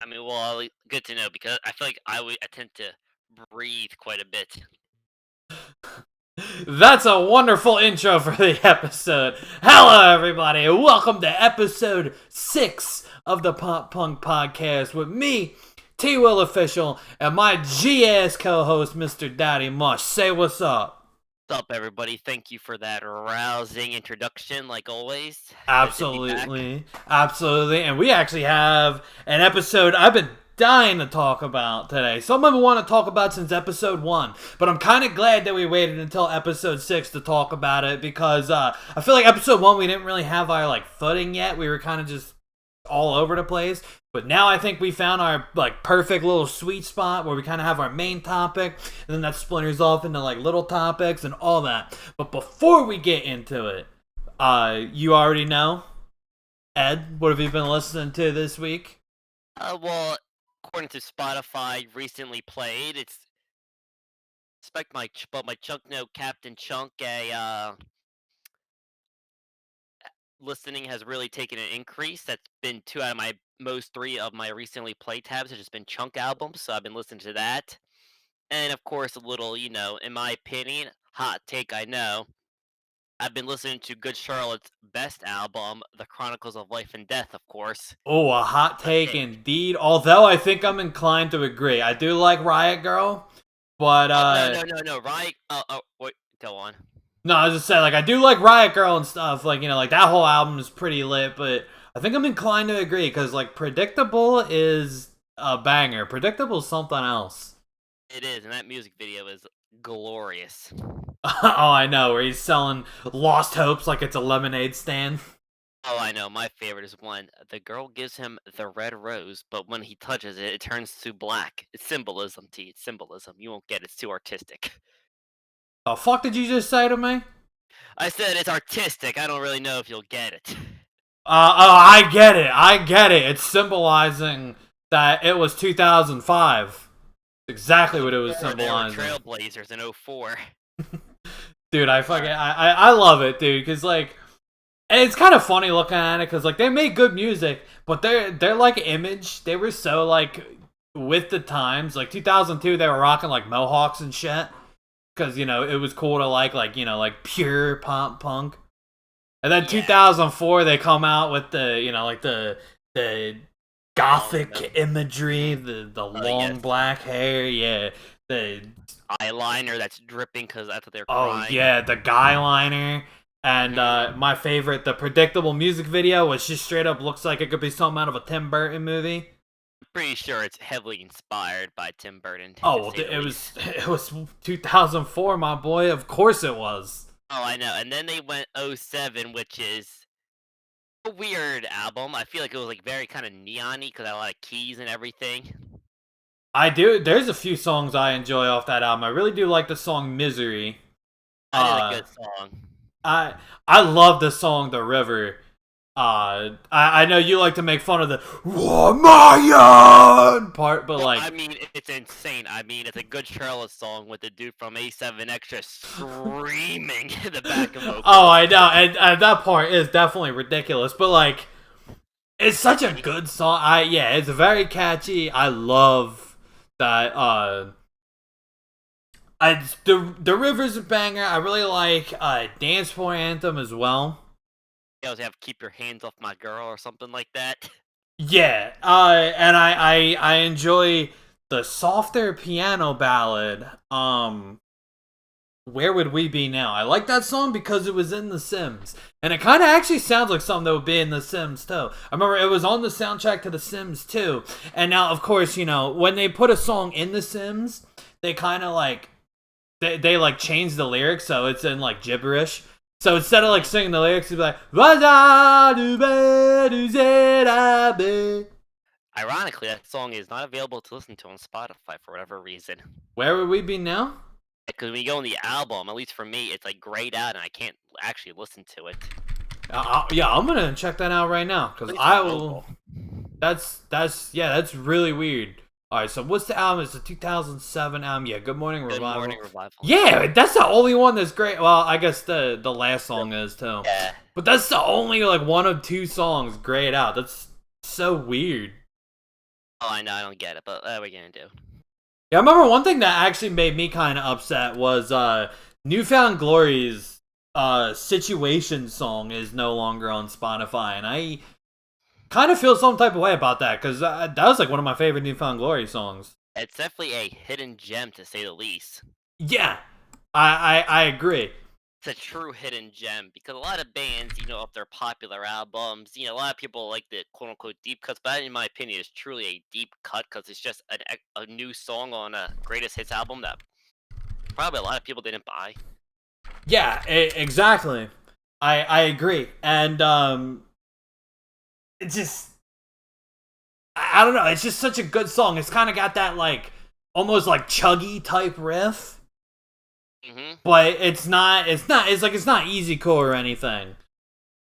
I mean, well, good to know because I feel like I tend to breathe quite a bit. That's a wonderful intro for the episode. Hello, everybody, and welcome to episode 6 of the Pop Punk Podcast with me, T Will Official, and my GS co host, Mr. Daddy Mush. Say what's up. What's up, everybody? Thank you for that rousing introduction, like always. Good to be back. Absolutely. And we actually have an episode I've been dying to talk about today. Some of them want to talk about since episode 1, but I'm kind of glad that we waited until episode 6 to talk about it because I feel like episode 1 we didn't really have our footing yet. We were kind of just all over the place. But now I think we found our perfect little sweet spot where we kind of have our main topic, and then that splinters off into little topics and all that. But before we get into it, you already know, Ed, what have you been listening to this week? Well, according to Spotify, recently played. It's but my Chunk Note Captain Chunk listening has really taken an increase. That's been two out of my most three of my recently played tabs have just been Chunk albums, so I've been listening to that. And of course, a little, in my opinion, hot take. I know. I've been listening to Good Charlotte's best album, The Chronicles of Life and Death, of course. Oh, a hot Hot take take. indeed. Although I think I'm inclined to agree. I do like Riot Girl, but Oh no no, right? Wait, go on. no, I was just saying, I do like Riot Girl and stuff. That whole album is pretty lit, but I think I'm inclined to agree because, Predictable is a banger. Predictable is something else. It is, and that music video is glorious. Oh, I know, where he's selling Lost Hopes like it's a lemonade stand. Oh, I know. My favorite is when the girl gives him the red rose, but when he touches it, it turns to black. It's symbolism, T. It's symbolism. You won't get it. It's too artistic. The fuck did you just say to me? I said it's artistic. I don't really know if you'll get it. Oh, I get it. I get it. It's symbolizing that it was 2005. Exactly what it was Before they were symbolizing. trailblazers in '04. Dude, I love it, dude, because and it's kind of funny looking at it because they made good music, but they're image. They were so with the times. 2002, they were rocking mohawks and shit because it was cool to pure pop punk. And then Yeah. 2004, they come out with the gothic no. imagery, the long Yes. black hair, yeah, the Eyeliner that's dripping because that's what they're oh crying. yeah, the guy liner. And my favorite, the Predictable music video, which just straight up looks like it could be something out of a Tim Burton movie. Pretty sure it's heavily inspired by Tim Burton. Oh, well, it was 2004, my boy. Of course it was. Oh, I know. And then they went '07, which is a weird album. I feel like it was very kind of neon-y because I had a lot of keys and everything. I do. There's a few songs I enjoy off that album. I really do like the song "Misery." That is a good song. I love the song "The River." I know you like to make fun of the Mayan part, but I mean, it's insane. I mean, it's a Good Charlotte song with the dude from A7 Extra screaming in the back of vocals. Oh, I know, and that part is definitely ridiculous, but it's such a good song. It's very catchy. I love that. The River's a banger. I really like Dance Floor Anthem as well. You always have "Keep Your Hands Off My Girl" or something like that. Yeah, and I enjoy the softer piano ballad. Where Would We Be Now? I like that song because it was in The Sims, and it kind of actually sounds like something that would be in The Sims too. I remember it was on the soundtrack to The Sims 2, and now of course when they put a song in The Sims, they kind of they change the lyrics so it's in gibberish. So instead of singing the lyrics, it'd be like Ironically, that song is not available to listen to on Spotify for whatever reason. Where Would We Be Now? Because when you go on the album, at least for me, it's grayed out and I can't actually listen to it. Yeah, I'm gonna check that out right now because I will. That's really weird. All right, so what's the album? It's the 2007 album. Yeah, Good Morning Revival. Good Morning Revival. Yeah, that's the only one that's great. Well, I guess the last song is too. Yeah. But that's the only one of two songs grayed out. That's so weird. Oh, I know, I don't get it, but what are we gonna do? Yeah, I remember one thing that actually made me kind of upset was Newfound Glory's Situation song is no longer on Spotify, and I kind of feel some type of way about that because that was like one of my favorite Newfound Glory songs. It's definitely a hidden gem to say the least. Yeah, I agree. It's a true hidden gem because a lot of bands, of their popular albums, a lot of people like the quote unquote deep cuts, but that, in my opinion, is truly a deep cut because it's just a new song on a greatest hits album that probably a lot of people didn't buy. Yeah, exactly. I agree, and it just I don't know. It's just such a good song. It's kind of got that like almost like chuggy type riff, Mm-hmm. but it's not. It's not. It's like it's not easy core or anything.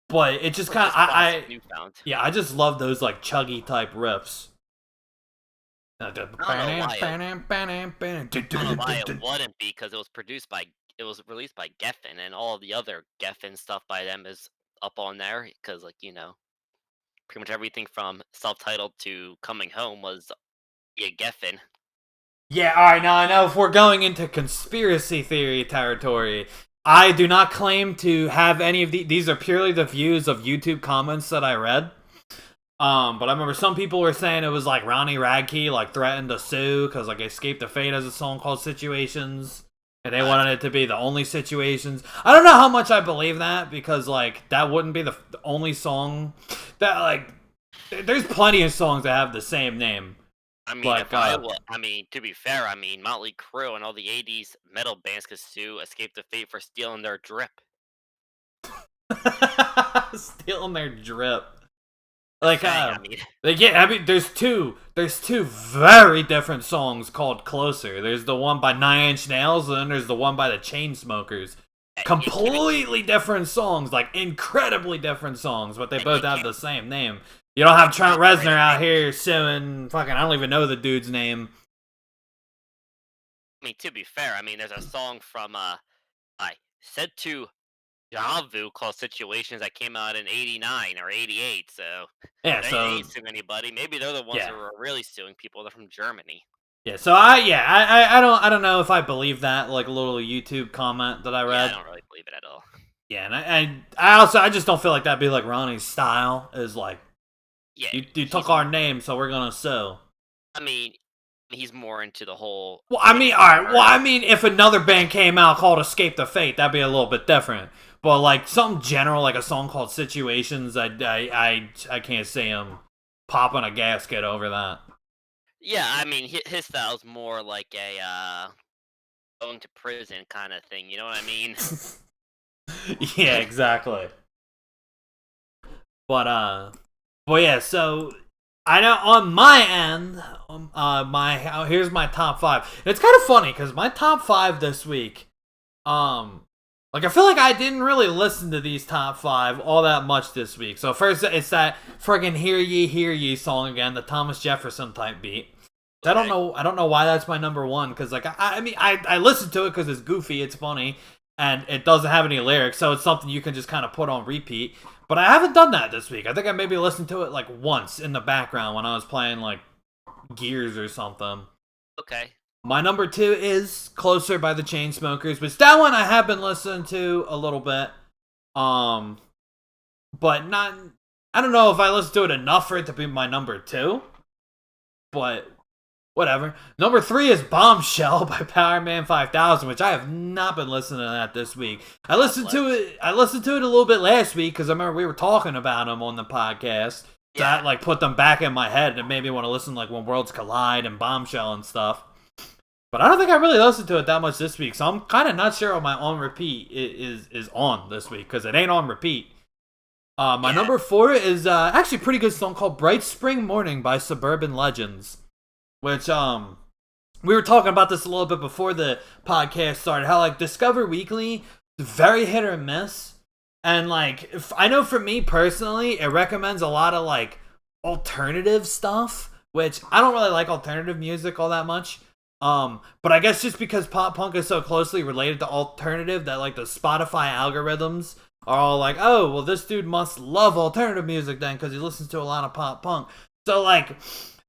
But it just It's kind of just fun for newfound. yeah. I just love those like chuggy type riffs. I don't know why I don't know why it wouldn't be because it was released by Geffen, and all the other Geffen stuff by them is up on there because, like, pretty much everything from self-titled to Coming Home was Geffen. Yeah, all right. Now I know if we're going into conspiracy theory territory, I do not claim to have any of these are purely the views of YouTube comments that I read. But I remember some people were saying it was like Ronnie Radke like threatened to sue because like Escape the Fate has a song called Situations, and they wanted it to be the only Situations. I don't know how much I believe that because like that wouldn't be the only song that like. There's plenty of songs that have the same name. I mean, Like, if I wa I mean, to be fair, I mean, Motley Crue and all the '80s metal bands could sue Escape the Fate for stealing their drip. stealing their drip. Just Like, saying, I mean, yeah, I mean, there's two very different songs called Closer. There's the one by Nine Inch Nails, and then there's the one by the Chainsmokers. you can't Completely different songs, like incredibly different songs, but they you both have can't the same name. You don't have you Trent can't write Reznor a out band. here suing fucking, I don't even know the dude's name. I mean, to be fair, I mean, there's a song from, I said to Javu called Situations that came out in '89 or '88, so Yeah, they so ain't suing anybody. Maybe they're the ones yeah. who are really suing people. They're from Germany. Yeah, so I don't know if I believe that like little YouTube comment that I Yeah, I read. don't really believe it at all. Yeah, and I also I just don't feel like that'd be like Ronnie's style is like Yeah, you took our name so we're gonna sue. I mean, he's more into the whole Well, I mean, all right. Well, art. I mean, if another band came out called Escape the Fate, that'd be a little bit different. But like something general, like a song called Situations, I can't see him popping a gasket over that. Yeah, I mean, his style's more like a, going to prison kinda thing, you know what I mean? Yeah, exactly. But but yeah. So I know on my end, here's my top five. It's kind of funny because my top five this week, like I feel like I didn't really listen to these top five all that much this week. So first, it's that friggin' Hear Ye" song again, the Thomas Jefferson type beat. I don't Okay. know. I don't know why that's my number one. Because like I mean, I listened to it because it's goofy, it's funny, and it doesn't have any lyrics, so it's something you can just kind of put on repeat. But I haven't done that this week. I think I maybe listened to it like once in the background when I was playing like Gears or something. Okay. My number two is "Closer" by the Chainsmokers, which that one I have been listening to a little bit. Um, but not. I don't know if I listened to it enough for it to be my number two. But whatever. Number three is "Bombshell" by Power Man 5000, which I have not been listening to that this week. I listened to it. I listened to it a little bit last week because I remember we were talking about them on the podcast. So Yeah. that like put them back in my head and made me want to listen like When Worlds Collide and Bombshell and stuff. But I don't think I really listened to it that much this week, so I'm kind of not sure what my on repeat is on this week because it ain't on repeat. My Yeah. number four is actually a pretty good song called "Bright Spring Morning" by Suburban Legends, which we were talking about this a little bit before the podcast started. How like Discover Weekly, very hit or miss, and like I know for me personally, it recommends a lot of like alternative stuff, which I don't really like alternative music all that much. But I guess just because pop punk is so closely related to alternative that like the Spotify algorithms are all like, oh, well, this dude must love alternative music then because he listens to a lot of pop punk. So like,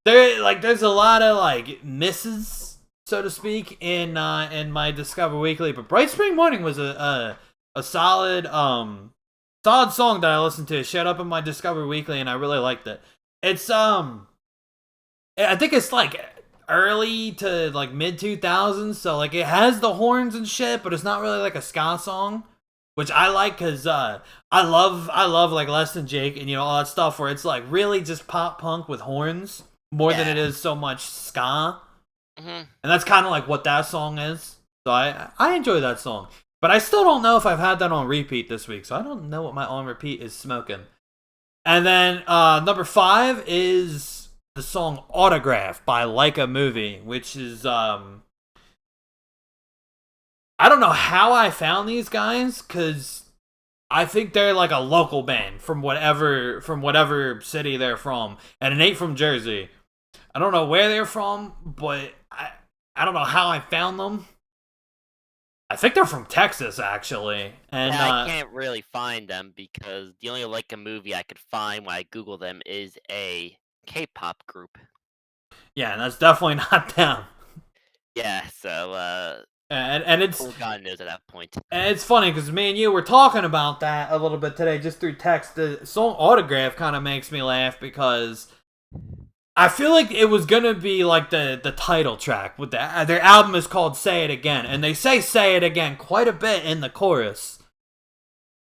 there's a lot of like misses, so to speak, in my Discover Weekly. But Bright Spring Morning was a solid solid song that I listened to. It showed up in my Discover Weekly, and I really liked it. It's I think it's like early to like mid 2000s, so like it has the horns and shit, but it's not really like a ska song, which I like because I love like Less Than Jake and all that stuff where it's like really just pop punk with horns more than it Yeah. is so much ska, Hmm. and that's kind of like what that song is. So I enjoy that song, but I still don't know if I've had that on repeat this week, so I don't know what my on repeat is smoking. And then number 5 is the song Autograph by Leica Movie, which is I don't know how I found these guys, cuz I think they're like a local band from whatever city they're from, and it ain't from Jersey. I don't know where they're from, but I don't know how I found them. I think they're from Texas actually. And Yeah, I can't really find them because the only like a movie I could find when I Google them is a K-pop group. yeah, that's definitely not them. Yeah, so And it's oh God knows at that point. And it's funny because me and you were talking about that a little bit today just through text. The song Autograph kind of makes me laugh because I feel like it was going to be like the title track. With their album is called Say It Again, and they say It Again quite a bit in the chorus.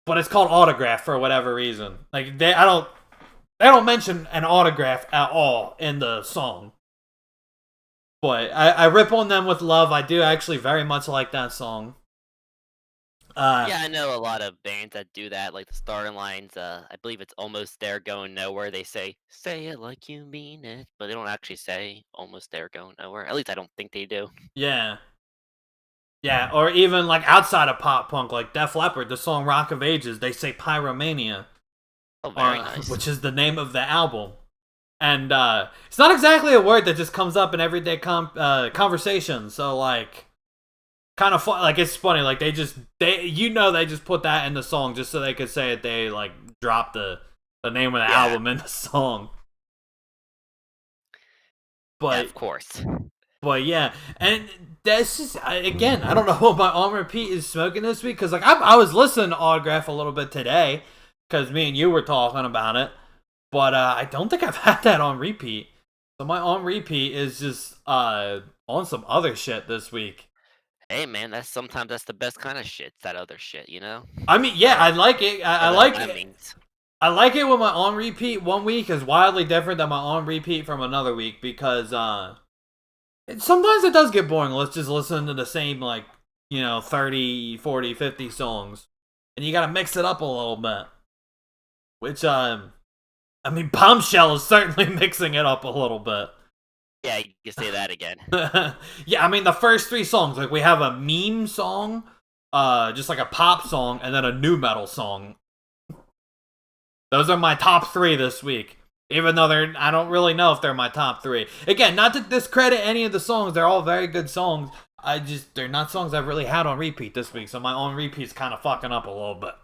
But it's called Autograph for whatever reason. Like they don't mention an autograph at all in the song. But I rip on them with love. I do actually very much like that song. Yeah, I know a lot of bands that do that, like the Starting Lines. I believe it's Almost There Going Nowhere. They say it like you mean it, but they don't actually say Almost There Going Nowhere. At least I don't think they do. Yeah. Yeah, or even like outside of pop punk, like Def Leppard, the song Rock of Ages, they say Pyromania, Oh, or, very nice. which is the name of the album. And it's not exactly a word that just comes up in everyday conversation. So like, kind of fun. Like it's funny. Like they just they just put that in the song just so they could say it. They like dropped the name of the Yeah, album in the song. yeah, But of course. But yeah, and that's just again, I don't know what my on repeat is smoking this week because like I was listening to Autograph a little bit today because me and you were talking about it, but I don't think I've had that on repeat. So my on repeat is just on some other shit this week. Hey, man, that's the best kind of shit. It's that other shit, you know? I mean, yeah, I like it. I Whatever like that it. means. I like it when my on repeat one week is wildly different than my on repeat from another week because sometimes it does get boring. Let's just listen to the same, like, 30, 40, 50 songs. And you gotta mix it up a little bit. Which, I mean, Bombshell is certainly mixing it up a little bit. Yeah, you can say that again. Yeah, I mean, the first 3 songs, like, we have a meme song, just like a pop song, and then a new metal song. Those are my top 3 this week. Even though I don't really know if they're my top 3. Again, not to discredit any of the songs, they're all very good songs. They're not songs I've really had on repeat this week, so my on repeat's kind of fucking up a little bit.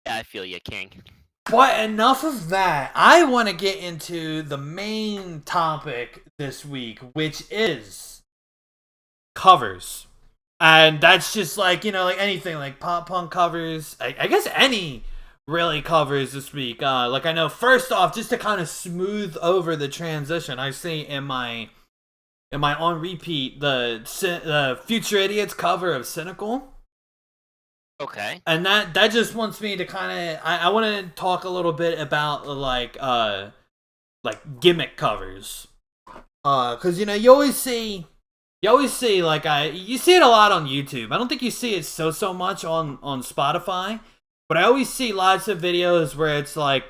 Yeah, I feel you, King. But enough of that. I want to get into the main topic this week, which is covers. And that's just like, like anything, like pop punk covers. I guess any really covers this week. Like I know, first off, just to kind of smooth over the transition, I see in my on repeat the Future Idiots cover of Cynical. Okay. And that just wants me to kind of I want to talk a little bit about like gimmick covers, because you always see like you see it a lot on YouTube. I don't think you see it so much on Spotify, but I always see lots of videos where it's like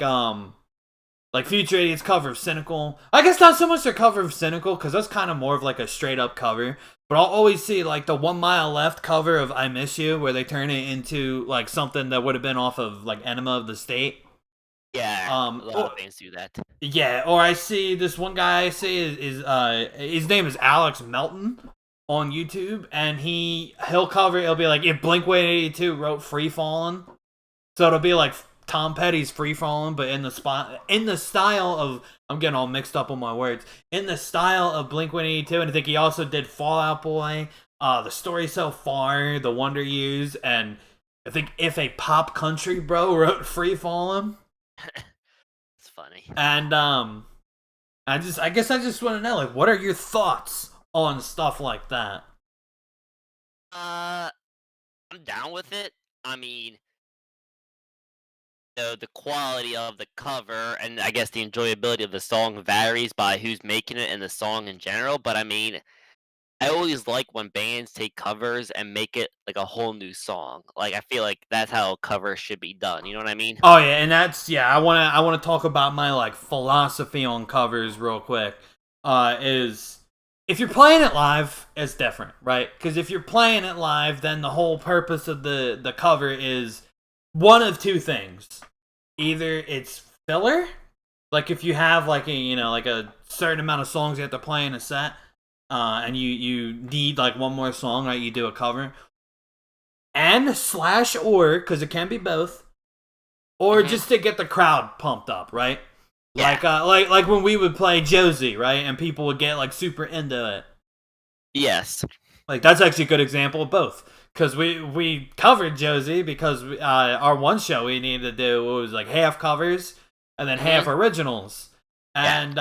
Future Idiots cover of Cynical. I guess not so much their cover of Cynical because that's kind of more of like a straight up cover. But I'll always see like the 1 Mile Left cover of I Miss You, where they turn it into like something that would have been off of like Enema of the State. Yeah, a lot Or, of bands do that. yeah, or I see this one guy I see is his name is Alex Melton on YouTube, and he'll cover it'll be like if Blink 182 wrote Free Fallin'. So it'll be like Tom Petty's "Free Fallin'," but in the style of, I'm getting all mixed up on my words, in the style of Blink-182, and I think he also did Fall Out Boy, The Story So Far, The Wonder Years, and I think if a pop country bro wrote "Free Fallin'," It's funny. and I guess I just want to know, like, what are your thoughts on stuff like that? Uh, I'm down with it. I mean, the quality of the cover and I guess the enjoyability of the song varies by who's making it and the song in general. But I mean, I always like when bands take covers and make it like a whole new song. Like I feel like that's how covers should be done. You know what I mean? Oh yeah, and that's yeah. I wanna talk about my like philosophy on covers real quick. Is if you're playing it live, it's different, right? Because if you're playing it live, then the whole purpose of the cover is one of two things. Either it's filler, like if you have like like a certain amount of songs you have to play in a set, and you need like one more song, right? You do a cover, and slash or because it can be both, or Hmm. just to get the crowd pumped up, right? Yeah. Like when we would play Josie, right, and people would get like super into it. Yes. Like that's actually a good example of both. Because we covered Josie because our one show we needed to do was like half covers and then Hmm. half originals, Yeah. and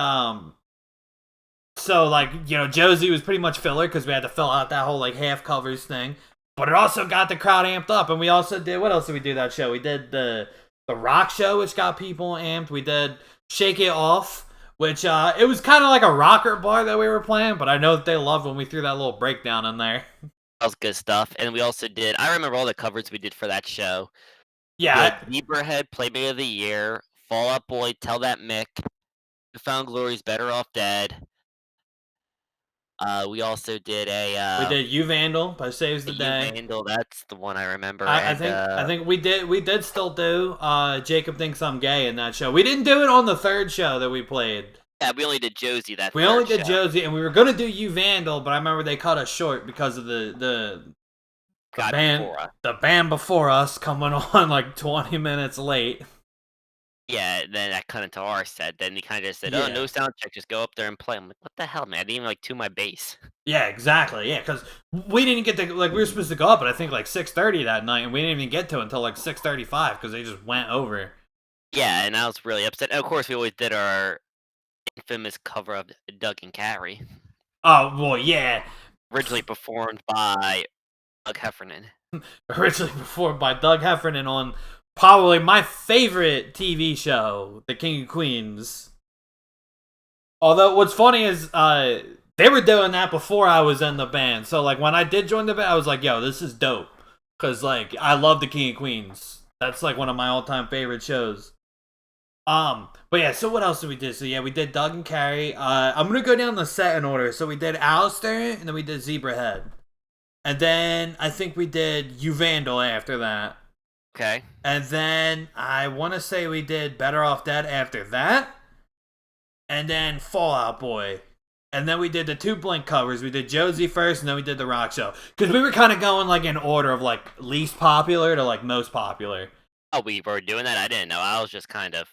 so like Josie was pretty much filler because we had to fill out that whole like half covers thing, but it also got the crowd amped up, and we also did, what else did we do that show? We did the rock show, which got people amped. We did Shake It Off, which it was kind of like a rocker bar that we were playing, but I know that they loved when we threw that little breakdown in there. That was good stuff. And we also did. I remember all the covers we did for that show. We Yeah, had Zebrahead, Playmate of the Year, Fall Out Boy, Tell That Mick, The Found Glory's Better Off Dead. We also did we did You Vandal by Saves a the You Day. Vandal. That's the one I remember. I And think we did still do Jacob Thinks I'm Gay in that show. We didn't do it on the third show that we played. yeah, we only did Josie that We only third did show. Josie, and we were gonna do You Vandal, but I remember they cut us short because of the God band before us. the band before us coming on like 20 minutes late. Yeah, then that cut into our set. Then he kind of just said, "Oh, Yeah. no sound check. Just go up there and play." I'm like, "What the hell, man? I didn't even like tune my bass." Yeah, exactly. Yeah, because we didn't get to, like, we were supposed to go up at I think like 6:30 that night, and we didn't even get to it until like 6:35 because they just went over. Yeah, and I was really upset. And of course, we always did our infamous cover of Doug and Carrie, Oh well, yeah. originally performed by Doug Heffernan. Originally performed by Doug Heffernan on probably my favorite TV show, The King of Queens. Although what's funny is they were doing that before I was in the band. So like when I did join the band, I was like, yo, this is dope. Cause like I love The King of Queens. That's like one of my all-time favorite shows. But yeah, so what else did we do? So yeah, we did Doug and Carrie. I'm gonna go down the set in order. So we did Alistair, and then we did Zebrahead. And then I think we did You Vandal after that. Okay. And then I want to say we did Better Off Dead after that. And then Fall Out Boy. And then we did the two Blink covers. We did Josie first, and then we did the rock show. Because we were kind of going like in order of like least popular to like most popular. Oh, we were doing that? I didn't know. I was just trying to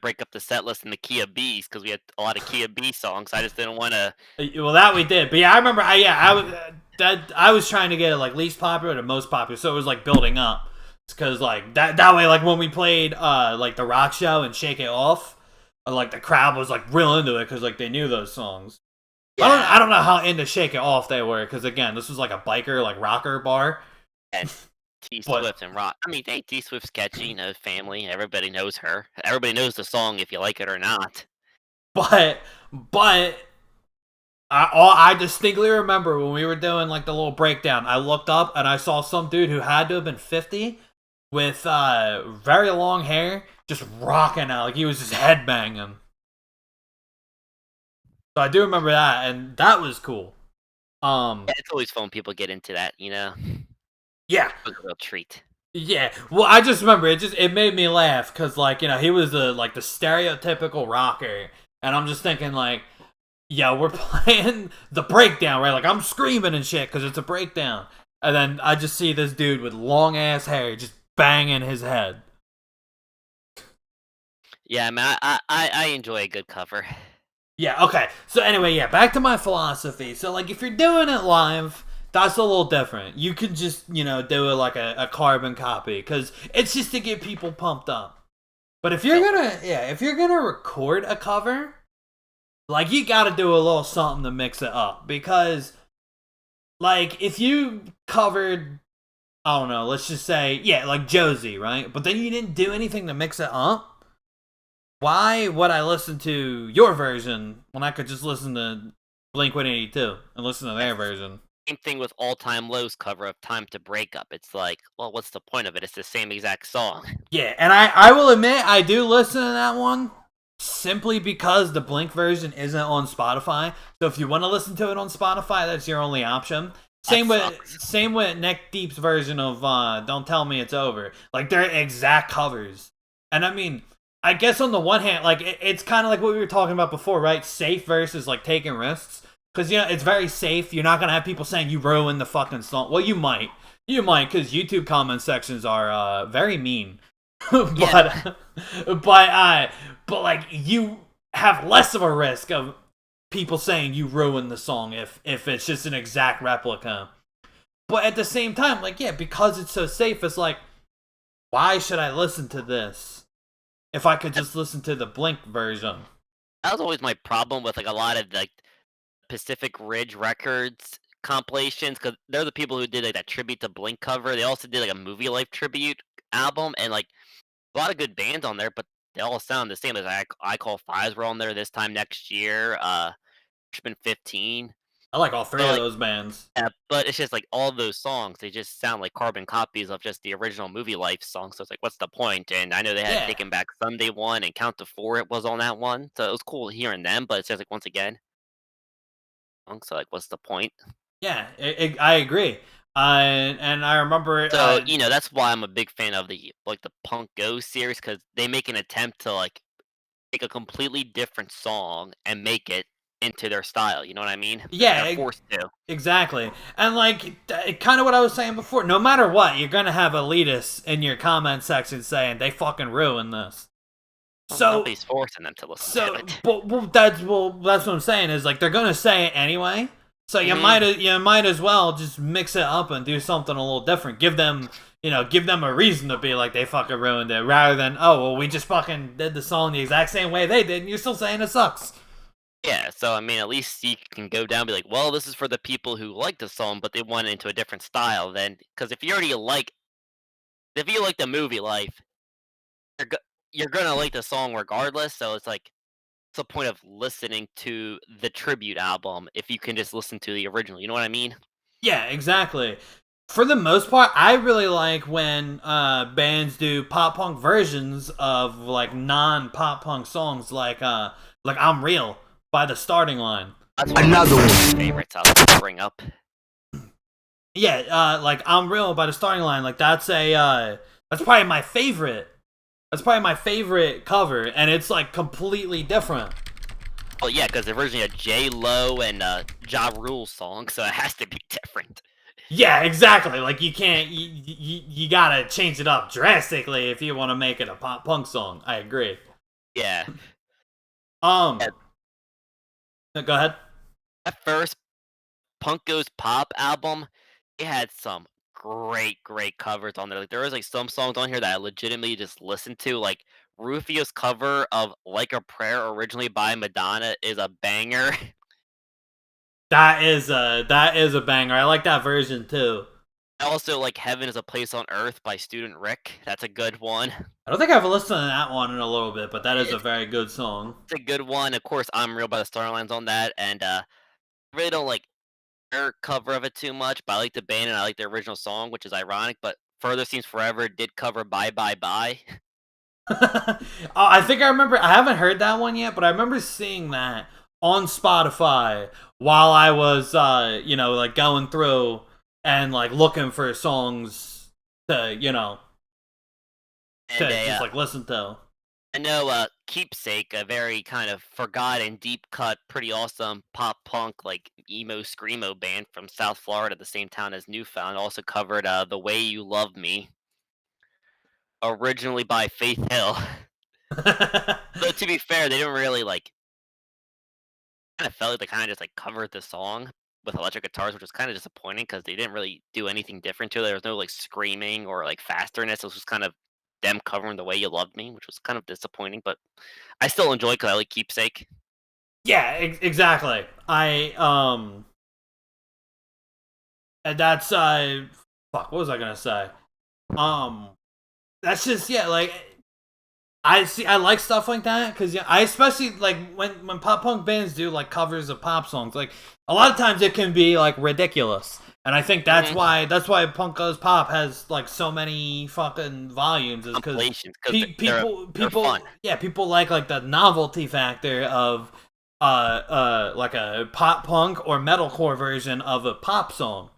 break up the set list in the key of B's because we had a lot of key of B songs. I just didn't want to. Well, that we did. But yeah, I remember. I was trying to get it like least popular to most popular, so it was like building up. Because like that way, like when we played like the rock show and Shake It Off, like the crowd was like real into it because like they knew those songs. Yeah. I don't know how into Shake It Off they were because again, this was like a biker like rocker bar. And T But Swift and Rock. I mean, hey, T Swift's catchy, family. Everybody knows her. Everybody knows the song if you like it or not. but I distinctly remember when we were doing like the little breakdown. I looked up and I saw some dude who had to have been 50 with very long hair just rocking out like he was just headbanging. So I do remember that, and that was cool. Yeah, it's always fun when people get into that. Yeah, It was a real treat. yeah. Well, I just remember it made me laugh because like he was the stereotypical rocker, and I'm just thinking like, yeah, we're playing the breakdown, right? Like I'm screaming and shit because it's a breakdown, and then I just see this dude with long ass hair just banging his head. Yeah, man, I enjoy a good cover. Yeah, okay. So anyway, yeah, back to my philosophy. So like if you're doing it live, that's a little different. You could just, do it like a carbon copy because it's just to get people pumped up. But So if you're gonna record a cover, like you gotta do a little something to mix it up. Because like if you covered, I don't know, let's just say, yeah, like Josie, right? But then you didn't do anything to mix it up. Why would I listen to your version when I could just listen to Blink 182 and listen to their that's the version? same thing with All Time Low's cover of Time to Break Up. It's like, well, what's the point of it? It's the same exact song. Yeah, and I will admit I do listen to that one simply because the Blink version isn't on Spotify. So if you want to listen to it on Spotify, that's your only option. That Same with sucks. same with Neck Deep's version of Don't Tell Me It's Over. Like they're exact covers. And I mean, I guess on the one hand, like it's kind of like what we were talking about before, right? Safe versus like taking risks. Because it's very safe. You're not gonna have people saying you ruined the fucking song. Well, you might, because YouTube comment sections are very mean. Yeah, But like you have less of a risk of people saying you ruined the song if it's just an exact replica. But at the same time, like yeah, because it's so safe, it's like why should I listen to this if I could just listen to the Blink version? that was always my problem with like a lot of like Pacific Ridge Records compilations because they're the people who did like that tribute to Blink cover. They also did like a Movie Life tribute album and like a lot of good bands on there, but they all sound the same. As I Call Fives were on there this time next year. Freshman 15. I like all three But of like, those bands. yeah, but it's just like all those songs, they just sound like carbon copies of just the original Movie Life song. So it's like, what's the point? And I know they had Yeah, Taken Back Sunday one and Count to Four. It was on that one, so it was cool hearing them. But it's just like once again, so like, what's the point? yeah, I agree. And I remember, So that's why I'm a big fan of the Punk Go series because they make an attempt to like take a completely different song and make it into their style. You know what I mean? They're yeah, forced to. exactly. And like kind of what I was saying before, no matter what, you're going to have elitists in your comment section saying they fucking ruined this. Well, So nobody's forcing them to listen to so it. that's what I'm saying is like they're going to say it anyway. So Hmm. you might as well just mix it up and do something a little different. Give them a reason to be like they fucking ruined it rather than oh, well we just fucking did the song the exact same way they did and you're still saying it sucks. Yeah, so I mean, at least you can go down and be like, well, this is for the people who like the song, but they want it into a different style. Then, because if you like the movie Life, you're go- you're gonna like the song regardless. So it's like, what's the point of listening to the tribute album if you can just listen to the original? You know what I mean? Yeah, exactly. For the most part, I really like when bands do pop punk versions of like non pop punk songs, like "I'm Real" by the Starting Line. That's one of my Another personal one. favorites. I like to bring up. Yeah, like "I'm Real" by the Starting Line. Like that's probably my favorite. That's probably my favorite cover, and it's like completely different. Well, yeah, because originally a J Lo and Ja Rule song, so it has to be different. Yeah, exactly. Like you gotta change it up drastically if you want to make it a pop punk song. I agree. Yeah, Um, yeah. go ahead. That first Punk Goes Pop album, it had some great covers on there. Like there was like some songs on here that I legitimately just listened to. Like Rufio's cover of Like a Prayer, originally by Madonna, is a banger. That is a banger. I like that version too. Also, like Heaven is a Place on Earth by Student Rick. That's a good one. I don't think I've listened to that one in a little bit, but that is a It's, very good song. it's a good one. Of course, I'm Real by the Starlines on that, and I really don't like their cover of it too much, but I like the band and I like the original song, which is ironic. But Further Seems Forever did cover Bye Bye Bye. I think I remember. I haven't heard that one yet, but I remember seeing that on Spotify while I was, like going through and like looking for songs to, And to a just like listen to. I know Keepsake, a very kind of forgotten, deep cut, pretty awesome pop punk like emo screamo band from South Florida, the same town as Newfound, also covered "The Way You Love Me." originally by Faith Hill. Though to be fair, they didn't really, like kinda felt like they kinda just, like, covered the song with electric guitars, which was kinda disappointing because they didn't really do anything different to it. There was no, like, screaming or, like, fasterness. It was just kind of them covering "The Way You Loved Me," which was kind of disappointing, but I still enjoy because I like "Keepsake." Yeah, exactly. And that's fuck, what was I gonna say? Um, that's just yeah, like I see. I like stuff like that because yeah, I especially like when pop punk bands do like covers of pop songs. Like a lot of times it can be like ridiculous, and I think Mhm. that's why Punk Goes Pop has like so many fucking volumes is because Compilations 'cause they're fun. people yeah people like the novelty factor of like a pop punk or metalcore version of a pop song,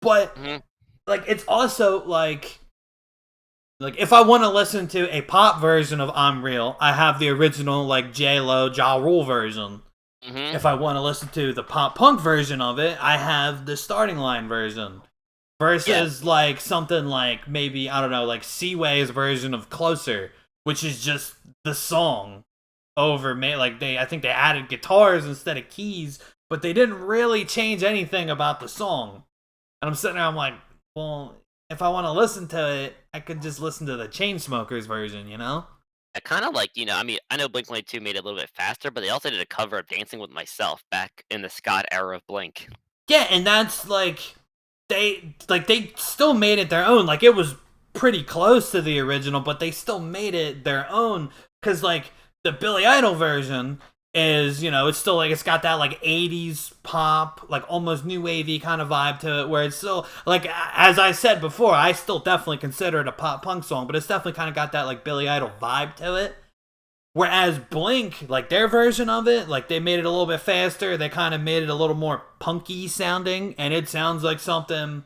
but Mhm. like it's also like if I want to listen to a pop version of I'm Real, I have the original like J Lo Ja Rule version. Mhm. If I want to listen to the pop punk version of it, I have the starting line version. Yeah. Versus like something like maybe I don't know like Seaway's version of Closer, which is just the song over like I think they added guitars instead of keys, but they didn't really change anything about the song. And I'm sitting there, I'm like, well, if I want to listen to it, I could just listen to the Chainsmokers version, you know? I kinda like, I mean, I know Blink-182 made it a little bit faster, but they also did a cover of "Dancing with Myself" back in the Scott era of Blink. Yeah, and that's they still made it their own. Like it was pretty close to the original, but they still made it their own because like the Billy Idol version is it's still like it's got that like 80s pop like almost new wavy kind of vibe to it where it's still like as I said before I still definitely consider it a pop punk song but it's definitely kind of got that like Billy Idol vibe to it. Whereas Blink, like their version of it, like they made it a little bit faster. They kind of made it a little more punky sounding, and it sounds like something.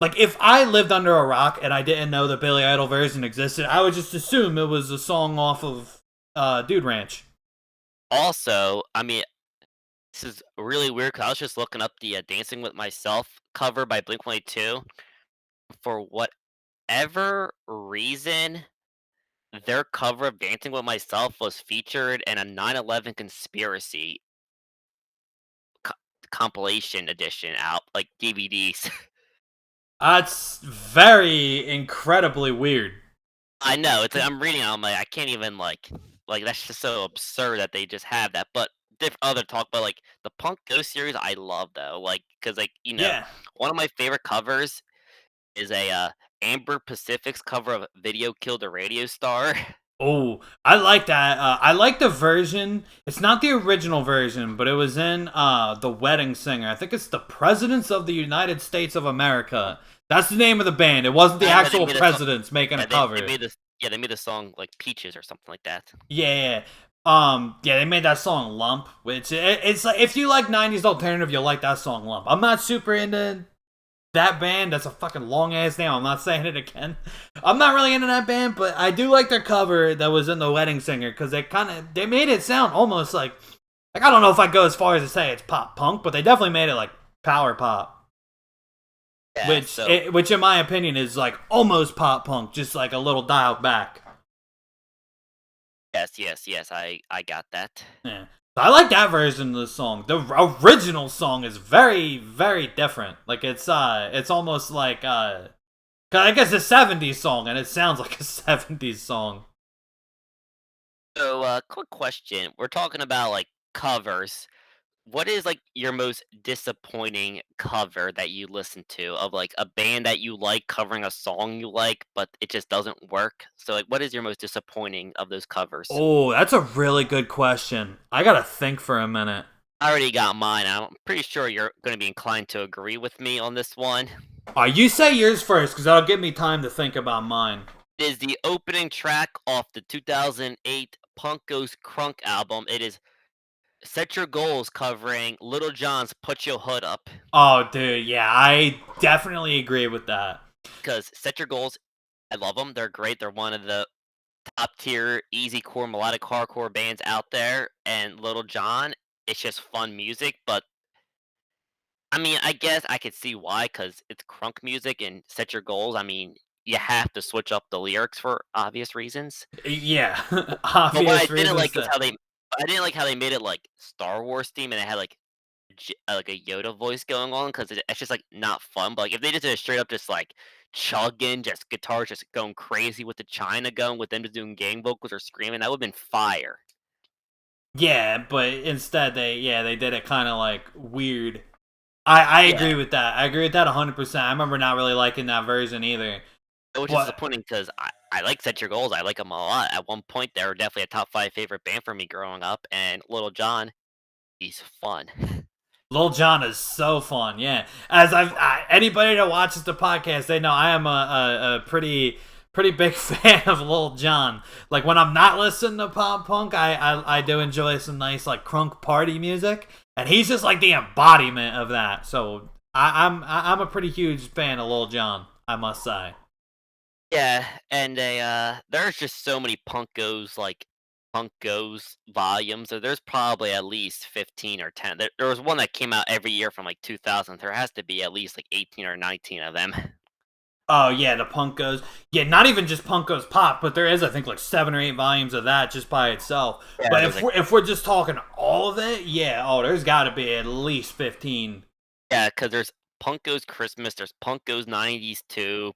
Like if I lived under a rock and I didn't know the Billy Idol version existed, I would just assume it was a song off of Dude Ranch. Also, I mean, this is really weird because I was just looking up the, "Dancing with Myself" cover by Blink-182. For whatever reason, their cover of "Dancing with Myself" was featured in a 9/11 conspiracy co compilation edition out, like, DVDs. That's very incredibly weird. I know, it's like, I'm reading it, I'm like, I can't even, that's just so absurd that they just have that, but other talk, but, like, the Punk Ghost series I love, though, like, because Yeah. one of my favorite covers is Amber Pacific's cover of "Video Killed a Radio Star." Oh, I like that. I like the version. It's not the original version, but it was in The Wedding Singer. I think it's the Presidents of the United States of America. That's the name of the band. It wasn't the I know they actual made a so presidents making a yeah, they cover. made this yeah, they made the song, like, "Peaches" or something like that. Yeah, yeah. Yeah, they made that song Lump, which it's like if you like '90s alternative, you'll like that song Lump. I'm not super into that band. That's a fucking long ass name. I'm not saying it again. I'm not really into that band, but I do like their cover that was in The Wedding Singer because they made it sound almost like I don't know if I go as far as to say it's pop punk, but they definitely made it like power pop, Yeah, so which in my opinion is like almost pop punk, just like a little dialed back. yes, yes, yes, I got that. Yeah. I like that version of the song. The original song is very, very different. Like it's almost like 'cause I guess it's a '70s song, and it sounds like a '70s song. So, quick question, we're talking about, like, covers. What is, like, your most disappointing cover that you listen to of, like, a band that you like covering a song you like, but it just doesn't work? So, like, what is your most disappointing of those covers? Oh, that's a really good question. I gotta think for a minute. I already got mine, I'm pretty sure you're gonna be inclined to agree with me on this one. You say yours first, because that'll give me time to think about mine. It is the opening track off the 2008 Punk Goes Crunk album. It is Set Your Goals covering Little John's Put Your Hood Up. Oh, dude, yeah, I definitely agree with that. Because Set Your Goals, I love them. They're great. They're one of the top tier, easy core, melodic hardcore bands out there. And Little John, it's just fun music. But I mean, I guess I could see why, because it's crunk music and Set Your Goals. I mean, you have to switch up the lyrics for obvious reasons. Yeah, But what I obvious didn't reasons like is to. how they I didn't like how they made it, like, Star Wars theme, and it had, like, a Yoda voice going on, 'cause it's just, like, not fun, but, like, if they just did a straight up just, like, chugging, just guitars just going crazy with the China going, with them just doing gang vocals or screaming, that would've been fire. Yeah, but instead they did it kind of like weird. I Yeah, agree with that. I agree with that 100%. I remember not really liking that version either. which is But disappointing because I like Set Your Goals, I like them a lot. At one point, they were definitely a top 5 favorite band for me growing up, and Little John, he's fun. Lil Jon is so fun. Yeah, as anybody that watches the podcast, they know I am a pretty big fan of Lil Jon. Like when I'm not listening to pop punk, I do enjoy some nice like crunk party music, and he's just like the embodiment of that. So I'm a pretty huge fan of Lil Jon, I must say. Yeah, and there's just so many Punk Goes volumes, so there's probably at least 15 or 10. There was one that came out every year from, like, 2000, there has to be at least, like, 18 or 19 of them. Oh yeah, the Punk Goes. Yeah, not even just Punk Goes Pop, but there is I think like 7 or 8 volumes of that just by itself. Yeah, But there's, like if we're just talking all of it, yeah, oh, there's got to be at least 15. yeah, because there's Punk Goes Christmas, there's Punk Goes '90s 2,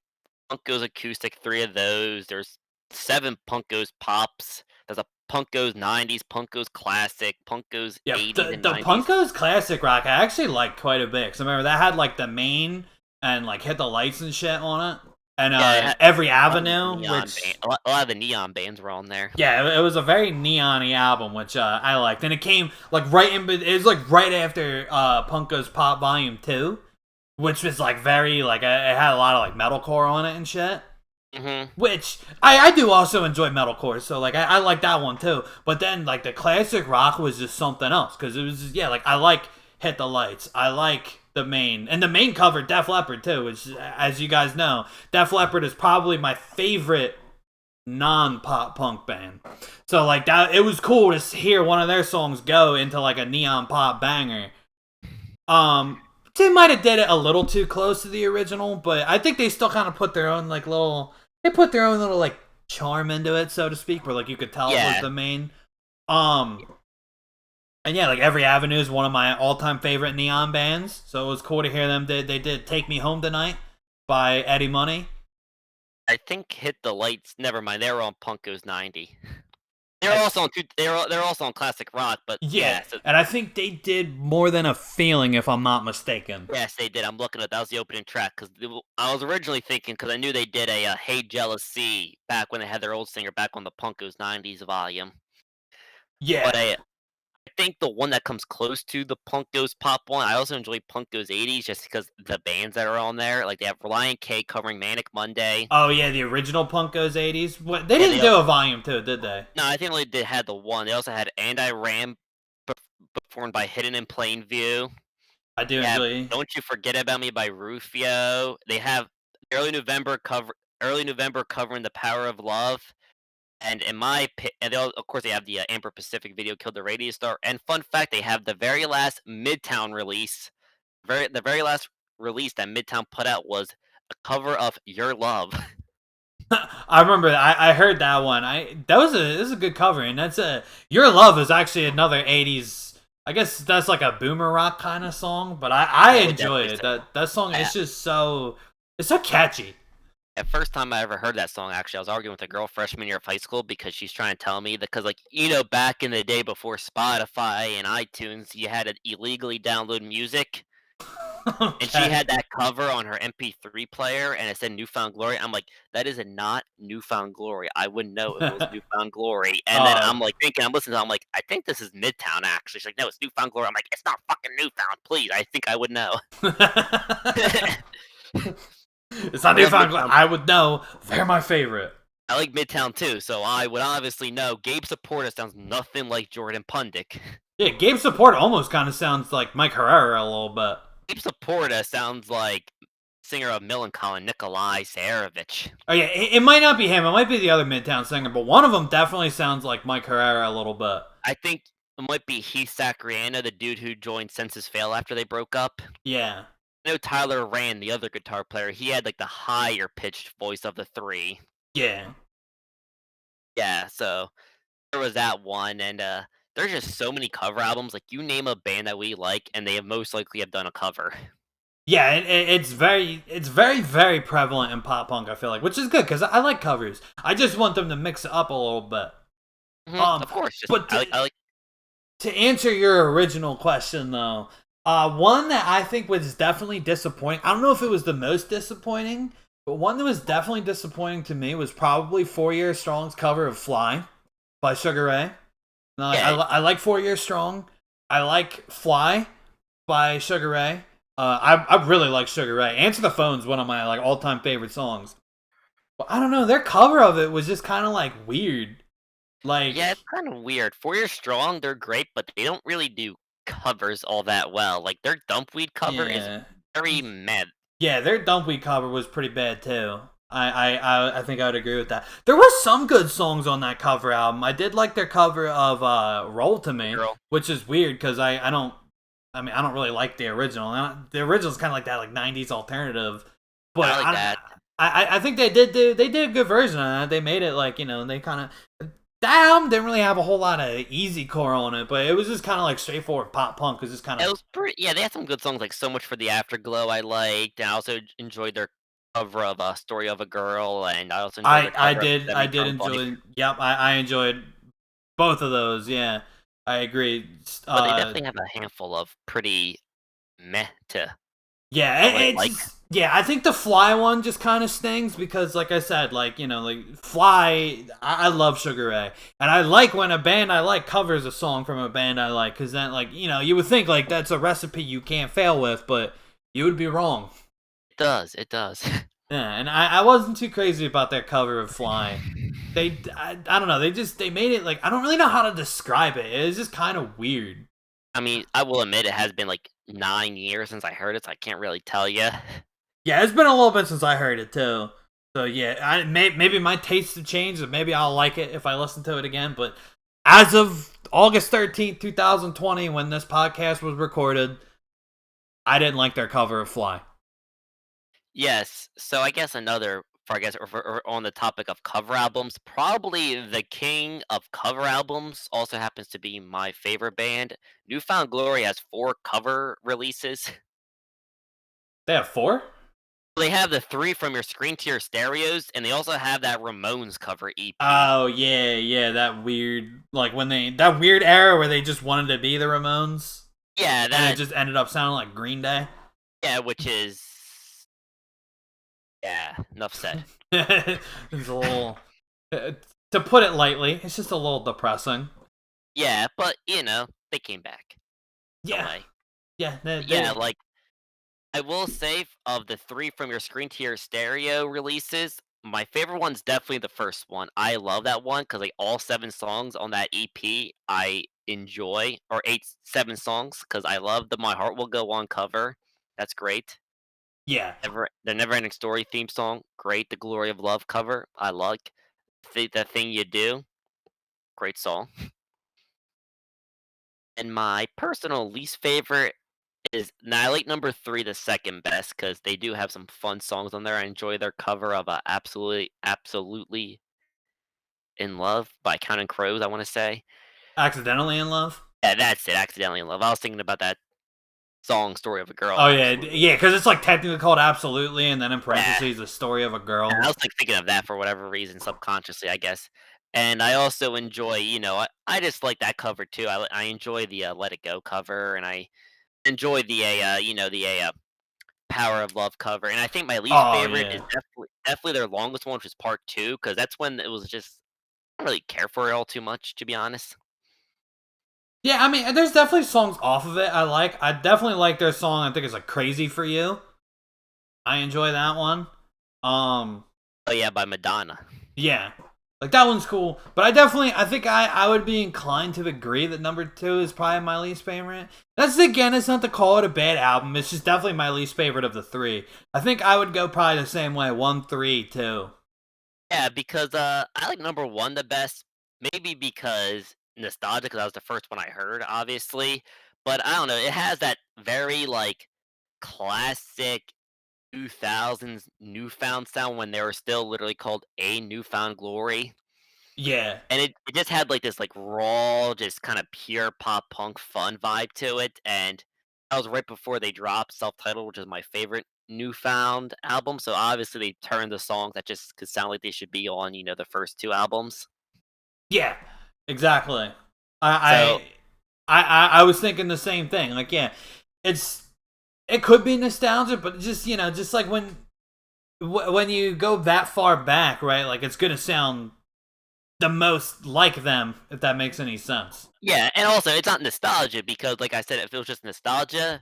Punk Goes Acoustic, 3 of those, there's 7 Punk Goes Pops, there's a Punk Goes '90s, Punk Goes Classic, Punk Goes Yep, '80s and the '90s. Punk Goes classic rock I actually like quite a bit. Cause I remember that had like the main and like hit the lights and shit on it, and Yeah, it had every a lot of the avenue, neon ban which a lot of the neon bands were on there. yeah, it was a very neon-y album, which I liked. And it came like it was like right after Punk Goes Pop Volume 2, which was like very like it had a lot of like metalcore on it and shit. Mhm. Which I do also enjoy metalcore, so like I like that one too. But then like the classic rock was just something else because it was just, yeah, like I like Hit the Lights, I like the main, and the main covered Def Leppard too, which as you guys know, Def Leppard is probably my favorite non-pop punk band. So like that, it was cool to hear one of their songs go into like a neon pop banger. They might have did it a little too close to the original, but I think they still kind of put their own like little. They put their own little like charm into it, so to speak, where like you could tell it was Yeah. the main. Um, and yeah, like Every Avenue is one of my all-time favorite neon bands, so it was cool to hear them. They did Take Me Home Tonight by Eddie Money. I think Hit the Lights never mind, they were on Punk Goes '90. I, They're also on classic rock, but yeah, yeah, so and I think they did More Than a Feeling, if I'm not mistaken. yes, they did. I'm looking at that was the opening track because I was originally thinking because I knew they did a "Hey Jealousy" back when they had their old singer back on the Punk Goes '90s volume. But Yeah. I think the one that comes close to the Punk Goes Pop one, I also enjoy Punk Goes '80s just because the bands that are on there, like they have Reliant K covering Manic Monday. Oh yeah, the original Punk Goes 80s. What they Yeah, didn't do a volume 2, did they? no, I think only they had the one. They also had "And I Ran" performed by Hidden in Plain View. I do They have enjoy. "Don't You Forget About Me" by Rufio. They have Early November covering "The Power of Love." And in my and of course, they have the, Amber Pacific video "Killed the Radio Star." And fun fact, they have the very last Midtown release, the very last release that Midtown put out was a cover of "Your Love." I remember I heard that one. This is a good cover, and that's a Your Love is actually another 80s. I guess that's like a boomer rock kind of song, but I I would enjoy definitely it. say That song I is just it's so catchy. at first time I ever heard that song, actually, I was arguing with a girl freshman year of high school because she's trying to tell me that because, like, back in the day before Spotify and iTunes, you had to illegally download music, and she Okay. had that cover on her MP3 player, and it said "Newfound Glory." I'm like, "That is a not Newfound Glory. I wouldn't know if it was Newfound Glory." And then uh I'm, like, thinking I'm listening to it, I'm like, "I think this is Midtown, actually." She's like, "No, it's Newfound Glory." I'm like, "It's not fucking Newfound, please. I think I would know." It's not I love Newfound Midtown. I would know. They're my favorite. I like Midtown too, so I would obviously know Gabe Saporta sounds nothing like Jordan Pundik. Yeah, Gabe Support almost kind of sounds like Mike Herrera a little bit. Gabe Saporta sounds like singer of Millencolin, Nikolai Sarovich. Oh yeah, it might not be him. It might be the other Midtown singer, but one of them definitely sounds like Mike Herrera a little bit. I think it might be Heath Sacriano, the dude who joined Census Fail after they broke up. Yeah. I know Tyler Rand, the other guitar player, he had, like, the higher pitched voice of the 3. Yeah. Yeah, so there was that one, and, there's just so many cover albums, like, you name a band that we like, and they have most likely have done a cover. Yeah, it's very, very prevalent in pop punk. I feel like, which is good because I like covers. I just want them to mix it up a little bit. Mhm, Um, of course, just but I like to answer your original question though, one that I think was definitely disappointing. I don't know if it was the most disappointing, but one that was definitely disappointing to me was probably 4 Year Strong's cover of "Fly" by Sugar Ray. Now, yeah, I like 4 Year Strong. I like "Fly" by Sugar Ray. I really like Sugar Ray. Answer the Phone's one of my like all time favorite songs. But I don't know, their cover of it was just kind of like weird. Like, yeah, it's kinda weird. 4 Year Strong, they're great, but they don't really do covers all that well, like, their Dumpweed cover is yeah, very meh. yeah, their Dumpweed cover was pretty bad too. I think I would agree with that. There was some good songs on that cover album. I did like their cover of "Roll to Me," Girl, which is weird because I don't. I mean, I don't really like the original. The original is kind of like that, like '90s alternative. But I like that. I think they did a good version of that. They made it like they kind of that album didn't really have a whole lot of easy core on it, but it was just kind of like straightforward pop punk. Cause it's kind It of was pretty yeah, they had some good songs, like "So Much for the Afterglow" I liked, and I also enjoyed their cover of a "Story of a Girl," and I also enjoyed their cover of I "Seven did Term Life," enjoy. Yep, I enjoyed both of those. Yeah, I agree. but they definitely have a handful of pretty meh to Yeah, I wouldn't it's like. just yeah. I think the Fly one just kind of stings because, like I said, like like Fly. I love Sugar Ray, and I like when a band I like covers a song from a band I like because then, like you would think like that's a recipe you can't fail with, but you would be wrong. It does. Yeah, and I wasn't too crazy about their cover of Fly. I don't know. They made it like I don't really know how to describe it. It's just kind of weird. I mean, I will admit it has been, like, 9 years since I heard it, so I can't really tell you. Yeah, it's been a little bit since I heard it too. So yeah, maybe my tastes have changed, and maybe I'll like it if I listen to it again. But as of August 13th, 2020, when this podcast was recorded, I didn't like their cover of "Fly." Yes, so I guess another for I guess or on the topic of cover albums, probably the king of cover albums also happens to be my favorite band. Newfound Glory has 4 cover releases. They have four. They have the 3 From Your Screen to Your Stereos, and they also have that Ramones cover EP. Oh yeah, yeah, that weird like when they that weird era where they just wanted to be the Ramones, Yeah, and it that just ended up sounding like Green Day. yeah, which is yeah, enough said. It's a little, uh, to put it lightly, it's just a little depressing. Yeah, but, they came back in a Yeah, way. yeah, Yeah, like I will say of the 3 From Your Screen to Your Stereo releases, my favorite one's definitely the first one. I love that one because like, all 7 songs on that EP I enjoy, or 7 songs because I love the My Heart Will Go On cover. That's great. yeah, The Never Ending Story theme song, great. The Glory of Love cover, I like. The Thing You Do, great song. And my personal least favorite is now I like number 3 the second best because they do have some fun songs on there. I enjoy their cover of, "Absolutely in Love" by Counting Crows, I wanna say. accidentally in love. Yeah, that's it, "Accidentally in Love." I was thinking about that song, "Story of a Girl," Oh yeah, actually. yeah, because it's like technically called absolutely, and then in Yeah, parentheses the story of a and girl. I was, like, thinking of that for whatever reason, subconsciously, I guess. And I also enjoy, I just like that cover too. I enjoy the, "Let It Go" cover, and I enjoy the Power of Love cover, and I think my least Oh favorite is yeah, definitely their longest one, which is part 2, because that's when it was just I don't really care for it all too much, to be honest. yeah. I mean, there's definitely songs off of it I like. I definitely like their song. I think it's like "Crazy for You." I enjoy that one. Um, Oh, yeah, by Madonna. yeah, like that one's cool. But I think I would be inclined to agree that number two is probably my least favorite. That's again, it's not to call it a bad album. It's just definitely my least favorite of the three. I think I would go probably the same way. One, three, two. Yeah, because, I like number 1 the best, maybe because nostalgia, because that was the first one I heard, obviously, but I don't know, it has that very, like classic 2000s newfound sound when they were still literally called A Newfound Glory. Yeah. And it just had, like, this, like, raw, just kinda pure pop punk fun vibe to it, and that was right before they dropped Self-Titled, which is my favorite newfound album, so obviously they turned the songs that just could sound like they should be on, the first 2 albums. Yeah. Exactly. So, I I was thinking the same thing. Like, yeah, it's it could be nostalgia, but just just like when you go that far back, right? Like, it's gonna sound the most like them, if that makes any sense. yeah, and also, it's not nostalgia because, like I said, if it was just nostalgia,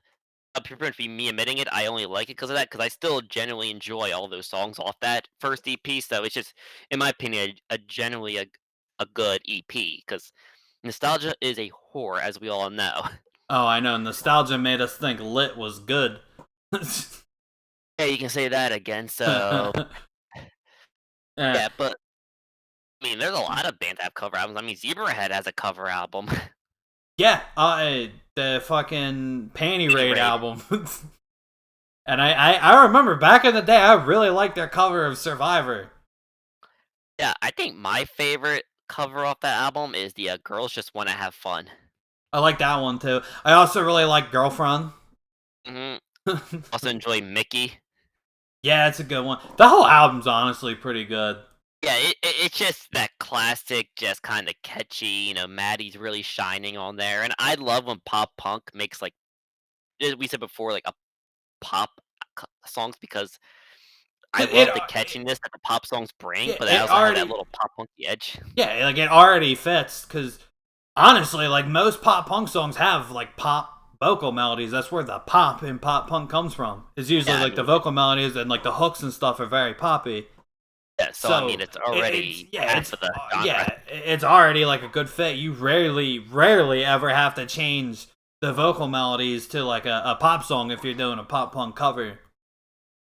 I'd prefer it to be me admitting it, I only like it because of that, because I still genuinely enjoy all those songs off that first EP, so it's just, in my opinion, a genuinely a good EP. Because nostalgia is a whore, as we all know. Oh, I know. Nostalgia made us think Lit was good. Yeah, you can say that again, so Eh, yeah, but, I mean, there's a lot of bands that have cover albums, I mean, Zebrahead has a cover album. yeah, the fucking Panty Any Raid Raid. album. And I remember back in the day, I really liked their cover of Survivor. Yeah, I think my favorite cover off that album is the, Girls Just Wanna Have Fun. I like that one too. I also really like Girlfriend. Mhm. Also enjoy Mickey. Yeah, it's a good one. The whole album's honestly pretty good. Yeah, it's just that classic, just kinda catchy, Maddie's really shining on there, and I love when pop punk makes, like, as we said before, like, a pop songs because I Cause it, love the catchiness that the pop songs bring, yeah, but they it also have that already, little pop punky edge. yeah, like it already fits. Cause honestly, like most pop punk songs have like pop vocal melodies. That's where the pop in pop punk comes from. It's usually Yeah, I like the mean, vocal melodies and like the hooks and stuff are very poppy. yeah, so, I mean, So it's already half of the genre. it's already like a good fit. You rarely ever have to change the vocal melodies to like a pop song if you're doing a pop punk cover.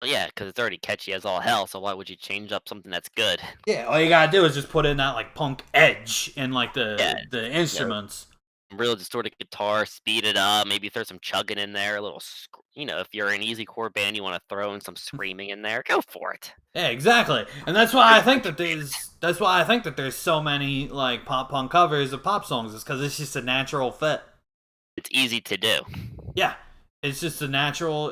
Yeah, because it's already catchy as all hell, so why would you change up something that's good? Yeah, all you gotta do is just put in that like punk edge in like Yeah, the you know, instruments. real distorted guitar, speed it up, maybe throw some chugging in there, a little if you're an easy core band, you wanna throw in some screaming in there, go for it. Yeah, exactly. And that's why I think that there's so many like pop punk covers of pop songs is because it's just a natural fit. It's easy to do. Yeah. It's a natural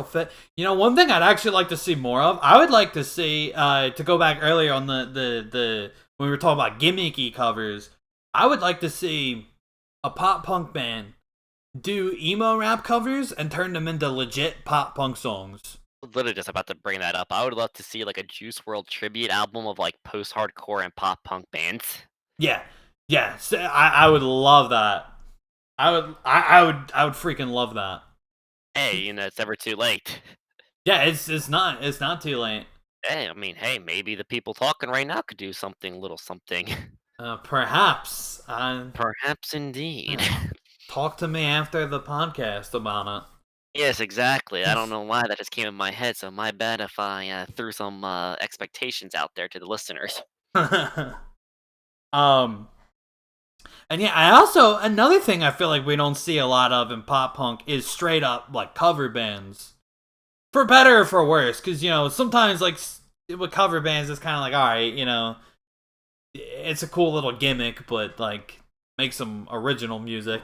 fit. You know, one thing I'd actually like to see more of, I would like to see to go back earlier on the when we were talking about gimmicky covers, I would like to see a pop punk band do emo rap covers and turn them into legit pop punk songs. Literally just about to bring that up. I would love to see, like, a Juice World tribute album of, like, post-hardcore and pop punk bands. Yeah. Yeah. I would love that. I would freaking love that. Hey, it's never too late. Yeah, it's not too late. Hey, I mean, hey, maybe the people talking right now could do something, little something. Perhaps Perhaps indeed. uh, talk to me after the podcast about Yes, exactly. I it. don't know why that just came in my head, so my bad if I, threw some, expectations out there to the listeners. um, and yeah, I also another thing I feel like we don't see a lot of in pop punk is straight up like cover bands, for better or for worse. Because sometimes like with cover bands, it's kind of like all right, it's a cool little gimmick, but like make some original music.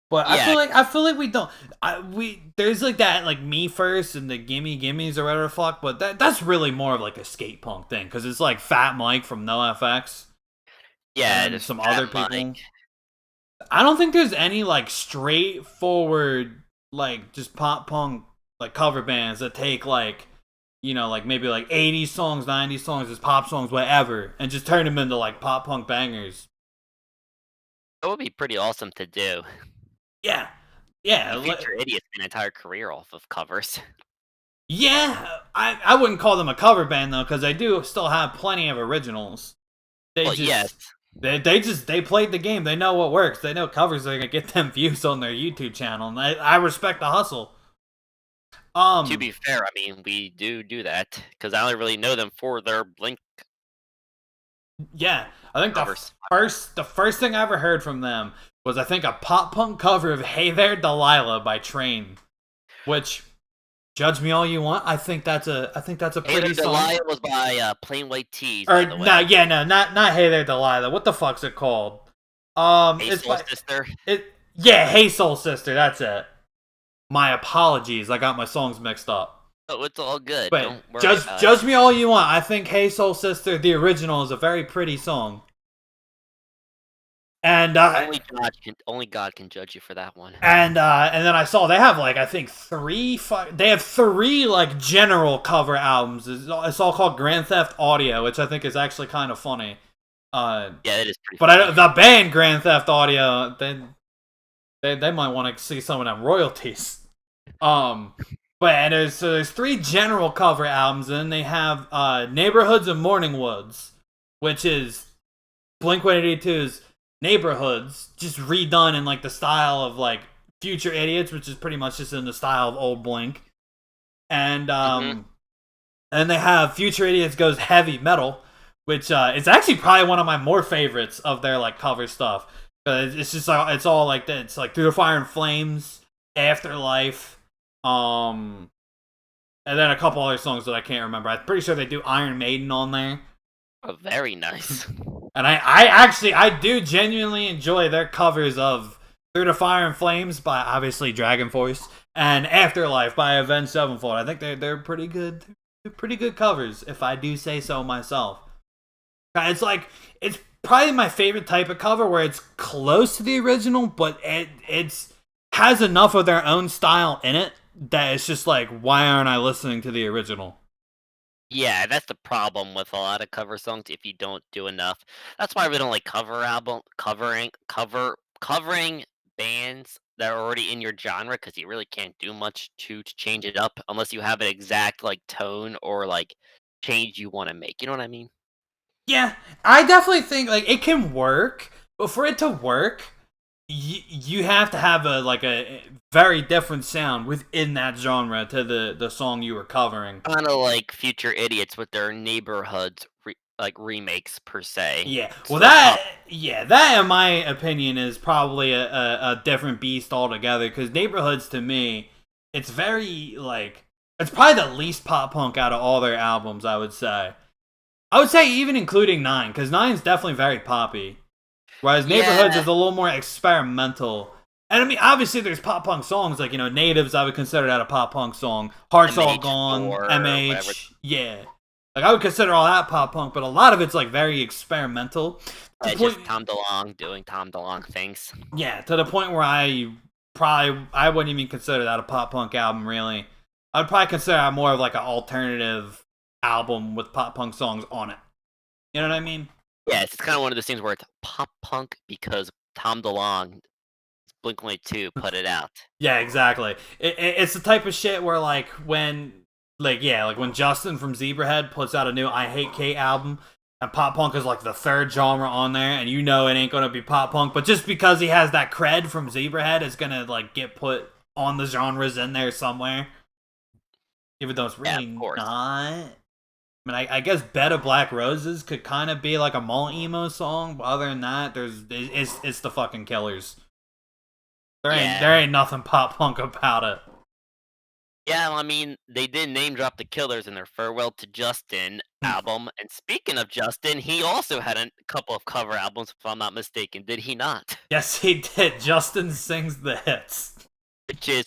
But Yeah, I feel like we don't. We there's like that like me first and the gimme gimmies or whatever the fuck. But that's really more of like a skate punk thing because it's like Fat Mike from NoFX yeah, and just some Fat other Mike. people. I don't think there's any like straightforward like just pop punk like cover bands that take like like maybe like 80s songs, 90s songs, as pop songs, whatever, and just turn them into like pop punk bangers. That would be pretty awesome to do. Yeah, yeah, Future Idiots made an entire career off of covers. yeah. I wouldn't call them a cover band though, because they do still have plenty of originals. They Well, yes. just they played the game. They know what works. They know covers are gonna get them views on their YouTube channel, and I respect the hustle. To Um, be fair, I mean, we do that because I only really know them for their Blink yeah, I think covers. the first thing I ever heard from them was I think a pop punk cover of "Hey There Delilah" by Train, which Judge Me All You Want. I think that's a Hey There pretty song. Delilah was by Plain White Tees, by Or the no, way. yeah, no, not Hey There Delilah. What the fuck's it called? Hey It's Soul by Sister. it. Yeah, Hey Soul Sister. That's it. My apologies. I got my songs mixed up. Oh, it's all good. But Don't worry judge about it. judge me all you want. I think Hey Soul Sister, the original, is a very pretty song. And Only God can judge you for that one. and then I saw they have like I think they have three like general cover albums. It's all called Grand Theft Audio, which I think is actually kind of funny. Yeah, it is pretty But funny. the band Grand Theft Audio, they might want to see some of them royalties. Um, but and there's three general cover albums, and then they have Neighborhoods and Morning Woods, which is Blink 182's Neighborhoods, just redone in like the style of like Future Idiots, which is pretty much just in the style of old Blink. And Hmm. and they have Future Idiots goes heavy metal, which is actually probably one of my more favorites of their like cover stuff. It's just it's all like that. It's like Through the Fire and Flames, Afterlife, um, and then a couple other songs that I can't remember. I'm pretty sure they do Iron Maiden on there. Oh, very nice. And I do genuinely enjoy their covers of Through the Fire and Flames by obviously Dragon Force and Afterlife by Avenged Sevenfold. I think they're pretty good. They're pretty good covers, if I do say so myself. It's probably my favorite type of cover where it's close to the original, but it's has enough of their own style in it that it's just like, why aren't I listening to the original? Yeah, that's the problem with a lot of cover songs if you don't do enough. That's why we don't like covering bands that are already in your genre because you really can't do much to change it up unless you have an exact like tone or like change you want to make. You know what I mean? Yeah, I definitely think like it can work, but for it to work, you have to have a very different sound within that genre to the song you were covering. Kind of like Future Idiots with their neighborhoods like remakes per se. Yeah, well Still pop. that in my opinion is probably a different beast altogether. Because Neighborhoods to me, it's very like it's probably the least pop punk out of all their albums. I would say even including Nine, because Nine's definitely very poppy. Whereas Neighborhoods Yeah, is a little more experimental. And I mean, obviously, there's pop punk songs like Natives. I would consider that a pop punk song. Hearts All Gone, MH4, whatever. MH, yeah. Like I would consider all that pop punk, but a lot of it's like very experimental. To the It's point, just Tom DeLonge doing Tom DeLonge things. yeah, to the point where I wouldn't even consider that a pop punk album. Really, I'd probably consider that more of like an alternative album with pop punk songs on it. You know what I mean? Yeah, it's kind of one of those things where it's pop punk because Tom DeLonge, Blink-182 put it out. Yeah, exactly. It's the type of shit where like when Justin from Zebrahead puts out a new I Hate Kate album, and pop punk is like the third genre on there, and you know it ain't gonna be pop punk, but just because he has that cred from Zebrahead, it's gonna like get put on the genres in there somewhere, even though it's Yeah, really of course. not. I mean, I guess Bed of Black Roses could kind of be like a mall emo song, but other than that, it's the fucking Killers. Yeah. There ain't nothing pop punk about it. Yeah, well, I mean, they did name drop the Killers in their Farewell to Justin album. And speaking of Justin, he also had a couple of cover albums, if I'm not mistaken. Did he not? Yes, he did. Justin sings the hits. Which is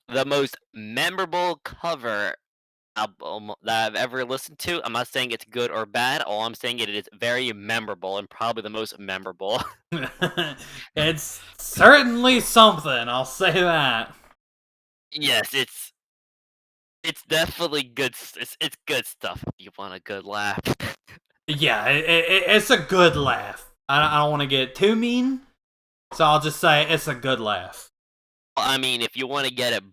the most memorable cover album that I've ever listened to. I'm not saying it's good or bad. All I'm saying it is very memorable and probably the most memorable. It's certainly something, I'll say that. Yes, it's definitely good. It's good stuff if you want a good laugh. Yeah, it's a good laugh. I don't want to get too mean, so I'll just say it's a good laugh. I mean, if you want to get it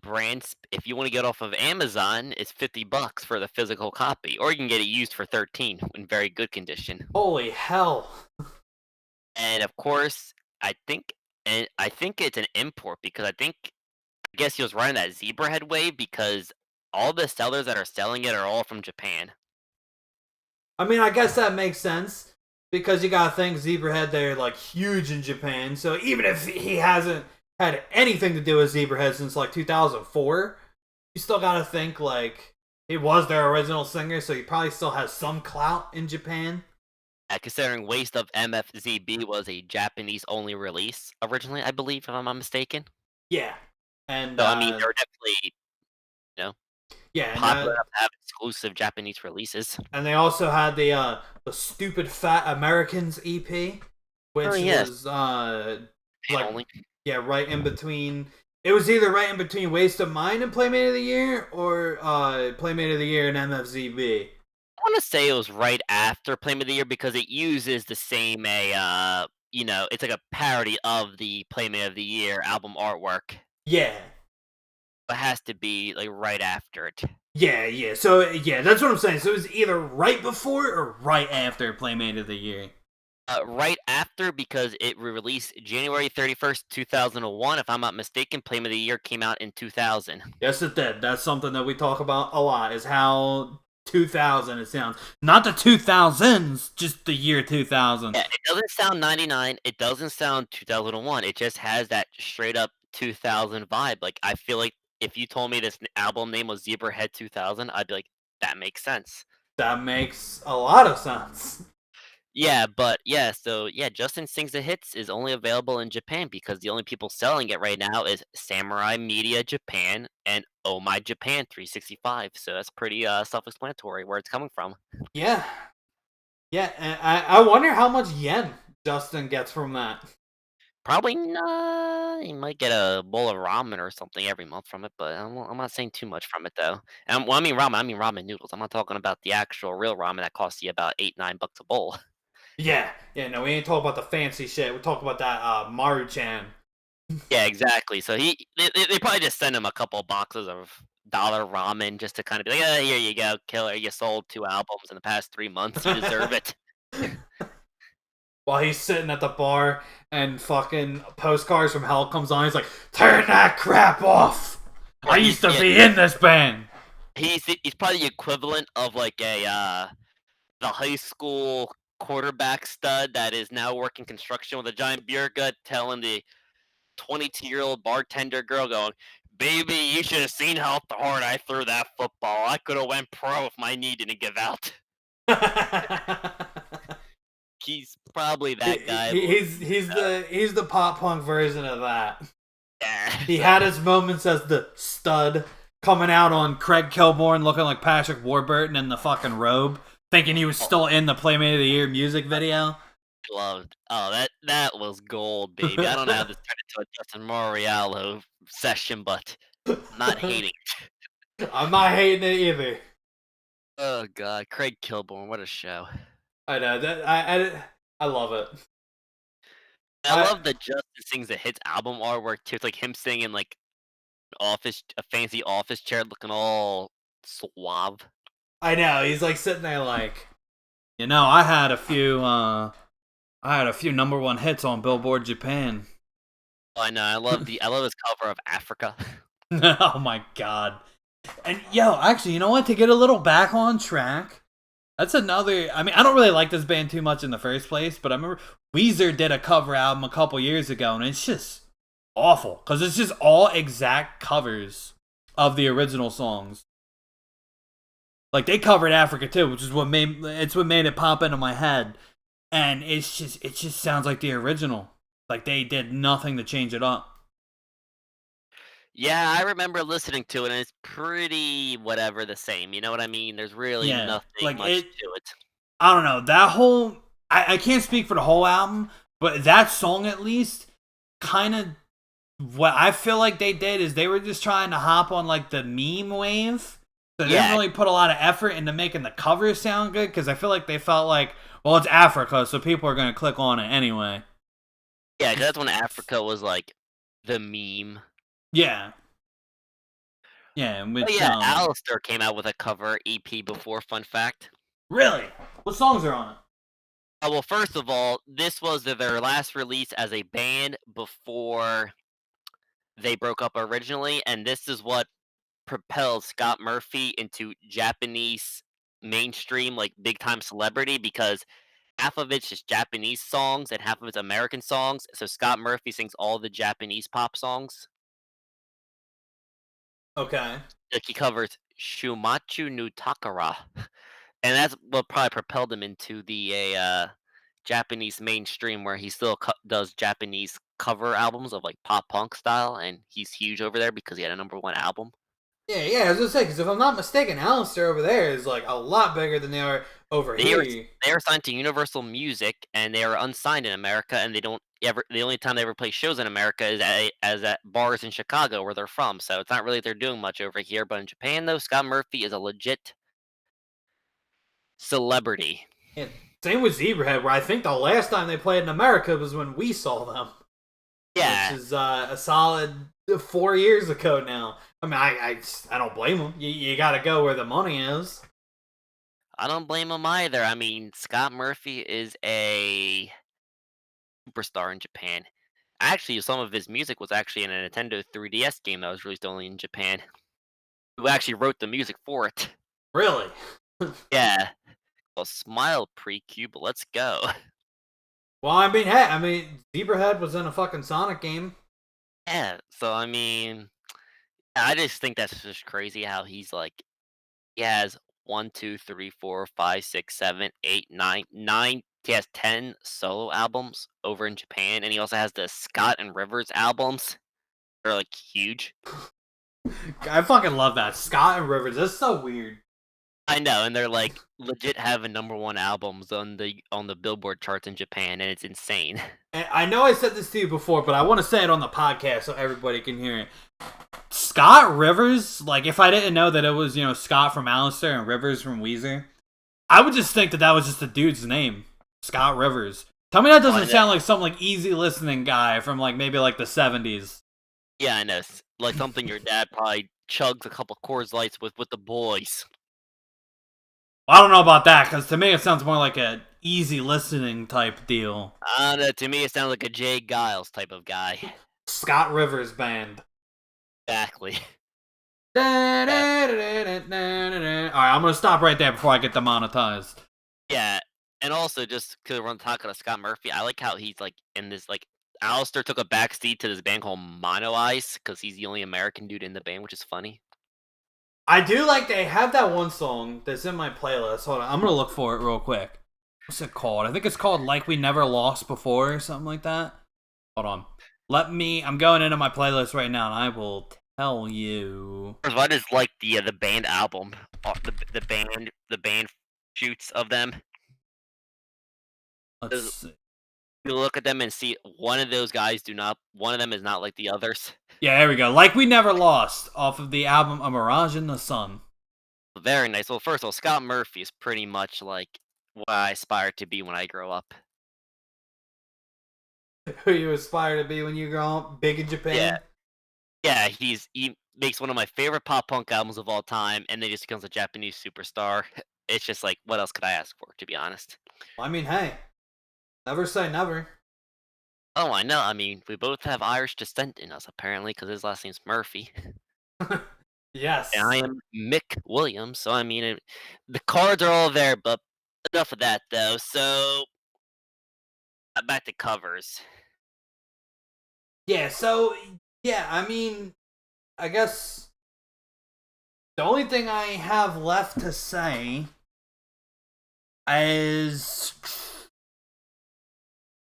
if you want to get off of Amazon, it's $50 for the physical copy, or you can get it used for 13 in very good condition. Holy hell. And of course, I think it's an import because I guess he was running that Zebrahead wave because all the sellers that are selling it are all from Japan. I mean, I guess that makes sense because you gotta think Zebrahead, they're like huge in Japan. So even if he hasn't had anything to do with Zebrahead since like 2004, you still gotta think like he was their original singer, so he probably still has some clout in Japan. Considering Waste of MFZB was a Japanese-only release originally, I believe, if I'm not mistaken. Yeah, and So, I mean, they were definitely, you know, yeah, popular enough to have exclusive Japanese releases. and they also had the stupid fat Americans EP, Oh, which yes, was Japan like only. yeah, right in between. It was either right in between Waste of Mine and Playmate of the Year, or Playmate of the Year and MFZB. I wanna say it was right after Play of the Year because it uses the same it's like a parody of the Playmate of the Year album artwork. Yeah, It has to be, like, right after it. yeah. So yeah, that's what I'm saying. So it was either right before or right after Playmate of the Year. Right after because it released January 31st, 2001, if I'm not mistaken. Play of the Year came out in 2000. Yes, it did. That's something that we talk about a lot. Is how 2000 it sounds. Not the 2000s, just the year 2000. Yeah, it doesn't sound 99, it doesn't sound 2001, it just has that straight up 2000 vibe. Like, I feel like if you told me this album name was Zebrahead 2000, I'd be like, "That makes sense." That makes a lot of sense. Yeah, but yeah, so yeah, Justin Sings the Hits is only available in Japan because the only people selling it right now is Samurai Media Japan and Oh My Japan 365. So that's pretty self-explanatory where it's coming from. Yeah, yeah. And I wonder how much yen Justin gets from that. Probably not. You might get a bowl of ramen or something every month from it, but I'm not saying too much from it though. And when I mean ramen, I mean ramen noodles. I'm not talking about the actual real ramen that costs you about 8-9 bucks a bowl. Yeah, yeah. No, we ain't talking about the fancy shit. We talk about that Maru-chan. Yeah, exactly. So they probably just send him a couple boxes of dollar ramen just to kind of be like, "Yeah, here you go, killer. You sold 2 albums in the past 3 months. You deserve it." While he's sitting at the bar and fucking Postcards from Hell comes on, he's like, "Turn that crap off! I Yeah, used to be in this band." he's probably the equivalent of like a the high school quarterback stud that is now working construction with a giant beer gut, telling the 22-year-old bartender girl, going, "Baby, you should have seen how hard I threw that football. I could have went pro if my knee didn't give out." He's probably that guy. He's the pop punk version of that. Yeah, He so had his moments as the stud coming out on Craig Kilborn looking like Patrick Warburton in the fucking robe, thinking he was oh, still in the Playmate of the Year music video. loved. Oh, that was gold, baby. I don't know how this turned into a Justin Moriallo session, but I'm not hating. I'm not hating it either. Oh god, Craig Kilborn, what a show. I know that I love it. I I love the Justin Sings the Hits album artwork too. It's like him singing like a fancy office chair looking all suave. I know he's like sitting there like, I had a few number one hits on Billboard Japan. Oh, I know. I love his cover of Africa. Oh my god. And yo, actually, you know what? To get a little back on track, that's another. I mean, I don't really like this band too much in the first place, but I remember Weezer did a cover album a couple years ago, and it's just awful because it's just all exact covers of the original songs. Like they covered Africa too, which is what made it pop into my head, and it just sounds like the original. Like they did nothing to change it up. Yeah, I remember listening to it, and it's pretty whatever the same. You know what I mean? There's really Yeah, nothing like much it. to it. I don't know that whole. I can't speak for the whole album, but that song at least kind of what I feel like they did is they were just trying to hop on like the meme wave. So they didn't Yeah, really put a lot of effort into making the cover sound good because I feel like they felt like, well, it's Africa, so people are gonna click on it anyway. yeah, 'cause that's when Africa was like the meme. Yeah, yeah, Oh which yeah, Alistair came out with a cover EP before. Fun fact. really, what songs are on it? Well, first of all, this was their last release as a band before they broke up originally, and this is what propelled Scott Murphy into Japanese mainstream, like big time celebrity because half of it's just Japanese songs and half of it's American songs. So Scott Murphy sings all the Japanese pop songs. Okay. Like, he covers Shumachu no Takara, and that's what probably propelled him into Japanese mainstream where he still does Japanese cover albums of, like, pop punk style, and he's huge over there because he had a number 1 album. Yeah, yeah. I was gonna say because if I'm not mistaken, Alistair over there is like a lot bigger than they are over They are here. they are signed to Universal Music, and they are unsigned in America, and they don't ever the only time they ever play shows in America is at bars in Chicago where they're from, so it's not really they're doing much over here, but in Japan, though, Scott Murphy is a legit celebrity. Yeah. Same with Zebrahead, where I think the last time they played in America was when we saw them, which Yeah, is a solid 4 years ago now. I mean, I don't blame them. You got to go where the money is. I don't blame him either. I mean, Scott Murphy is a superstar in Japan. Actually, some of his music was actually in a Nintendo 3DS game that was released only in Japan. Who actually wrote the music for it. Really? Yeah. Well, Smile Precube, let's go. Well, I mean, hey, I mean, Zebrahead was in a fucking Sonic game. Yeah, so I mean, I just think that's just crazy how he has 1, 2, 3, 4, 5, 6, 7, 8, 9, 9. He has 10 solo albums over in Japan, and he also has the Scott and Rivers albums. They're like huge. I fucking love that Scott and Rivers. That's so weird. I know, and they're like legit having number 1 albums on the Billboard charts in Japan, and it's insane. And I know I said this to you before, but I want to say it on the podcast so everybody can hear it. Scott Rivers, like if I didn't know that it was Scott from Alistair and Rivers from Weezer, I would just think that that was just the dude's name, Scott Rivers. Tell me that Oh, I doesn't know. sound like some like easy listening guy from like maybe like the '70s. Yeah, I know. Like something your dad probably chugs a couple Coors Lights with the boys. I don't know about that because to me it sounds more like a easy listening type deal. I don't know. To me, it sounds like a Jay Giles type of guy. Scott Rivers band. Exactly. All Yeah. right, I'm gonna stop right there before I get demonetized. Yeah, and also just because 'cause we're talking to Scott Murphy, I like how he's, like, in this, like Alistair took a backseat to this band called Mono Eyes because he's the only American dude in the band, which is funny. I do like they have that one song that's in my playlist. Hold on, I'm gonna look for it real quick. What's it called? I think it's called "Like We Never Lost Before" or something like that. Hold on. I'm going into my playlist right now, and I will tell you. First of all, I just like the band album, the band shoots of them. Let's 'Cause see. you look at them and see one of them is not like the others. Yeah, there we go. "Like We Never Lost" off of the album "A Mirage in the Sun." Very nice. Well, first of all, Scott Murphy is pretty much like what I aspire to be when I grow up. Who you aspire to be when you grow up? Big in Yeah. Japan. Yeah, he makes one of my favorite pop punk albums of all time, and then just becomes a Japanese superstar. It's just like, what else could I ask for, to be honest? Well, I mean, hey, never say never. Oh, I know. I mean, we both have Irish descent in us, apparently, because his last name's Murphy, and I Yes. am Mick Williams. So I mean, the cards are all there. But enough of that, though. So back to covers. Yeah. So yeah, I mean, I guess the only thing I have left to say is,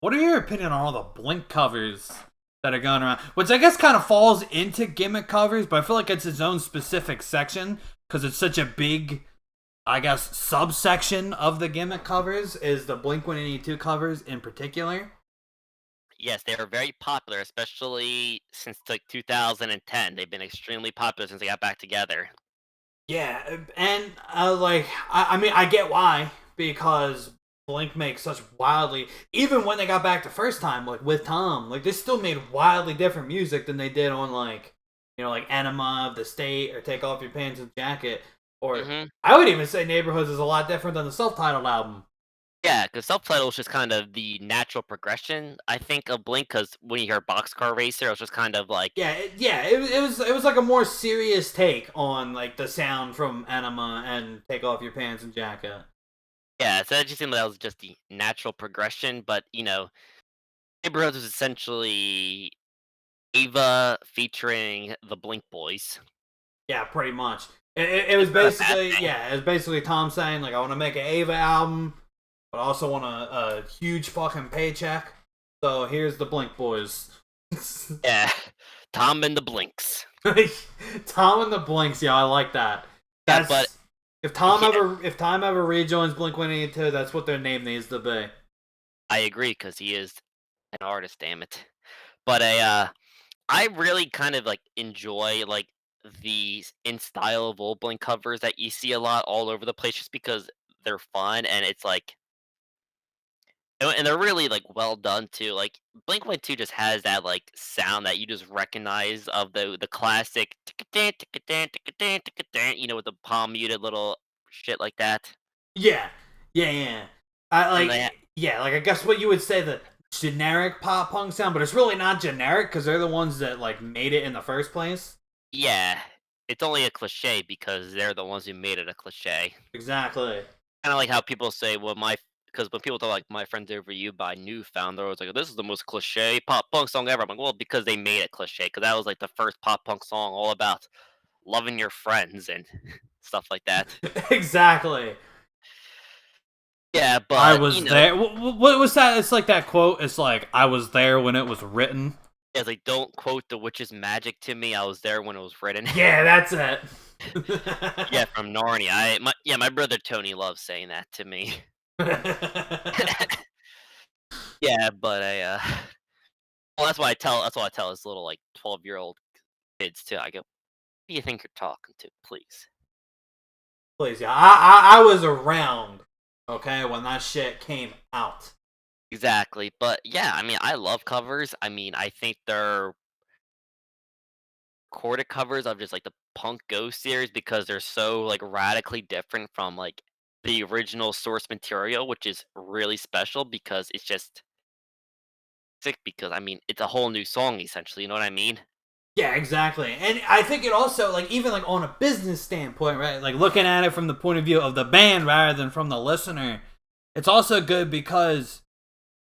what are your opinion on all the Blink covers that are going around? Which I guess kind of falls into gimmick covers, but I feel like it's its own specific section because it's such a big, I guess, subsection of the gimmick covers is the Blink 182 covers in particular. Yes, they are very popular, especially since like 2010. They've been extremely popular since they got back together. Yeah, and I mean, I get why because Blink makes such wildly. Even when they got back the first time, like with Tom, like they still made wildly different music than they did on like Enema of the State or Take Off Your Pants and Jacket. Or Hmm. I would even say Neighborhoods is a lot different than the self-titled album. Yeah, because Subtitle is just kind of the natural progression, I think, of Blink. Because when you hear Boxcar Racer, it was just kind of like, It was like a more serious take on like the sound from Enema and Take Off Your Pants and Jacket. yeah, so it just seemed like that was just the natural progression. But Neighborhoods was essentially Ava featuring the Blink Boys. Yeah, pretty much. It was It's not a bad basically, thing. yeah, it was basically Tom saying like, I want to make an Ava album, but I also want a huge fucking paycheck. So here's the Blink Boys. Yeah. Tom and the Blinks. Tom and the Blinks, yeah, I like that. Yeah, but That's yeah, if Tom ever rejoins Blink 182, that's what their name needs to be. I agree because he is an artist, damn it. But I really kind of like enjoy like the in style of old Blink covers that you see a lot all over the place, just because they're fun and it's like and they're really like well done too. Like Blink 182 just has that like sound that you just recognize of the classic, you know, with the palm muted little shit like that. Yeah, yeah. I And they yeah, like I guess what you would say the generic pop punk sound, but it's really not generic because they're the ones that like made it in the first place. yeah, it's only a cliche because they're the ones who made it a cliche. Exactly. Kinda like how people say, "Well, my," because when people talk like "My Friends Over You" by Newfound, they're always like, "This is the most cliche pop punk song ever." I'm like, "Well, because they made it cliche, because that was, like, the first pop punk song all about loving your friends and stuff like that." Exactly. Yeah, I but, was there. What was that? It's like that quote. It's like I was there when it was written. it's like, "Don't quote the witch's magic to me, I was there when it was written." Yeah, that's it. Yeah, from Narnia. My brother Tony loves saying that to me. Yeah, but well, that's why I tell this little, like, 12-year-old kids too. I go, "Who do you think you're talking to, please?" Please, yeah. I was around. Okay, when that shit came out. Exactly, but yeah, I mean, I love covers. I mean, I think they're recorded covers of just like the Punk Go series because they're so like radically different from like the original source material, which is really special because it's just sick. Because I mean, it's a whole new song essentially. You know what I mean? Yeah, exactly. And I think it also like even like on a business standpoint, right? Like looking at it from the point of view of the band rather than from the listener, it's also good because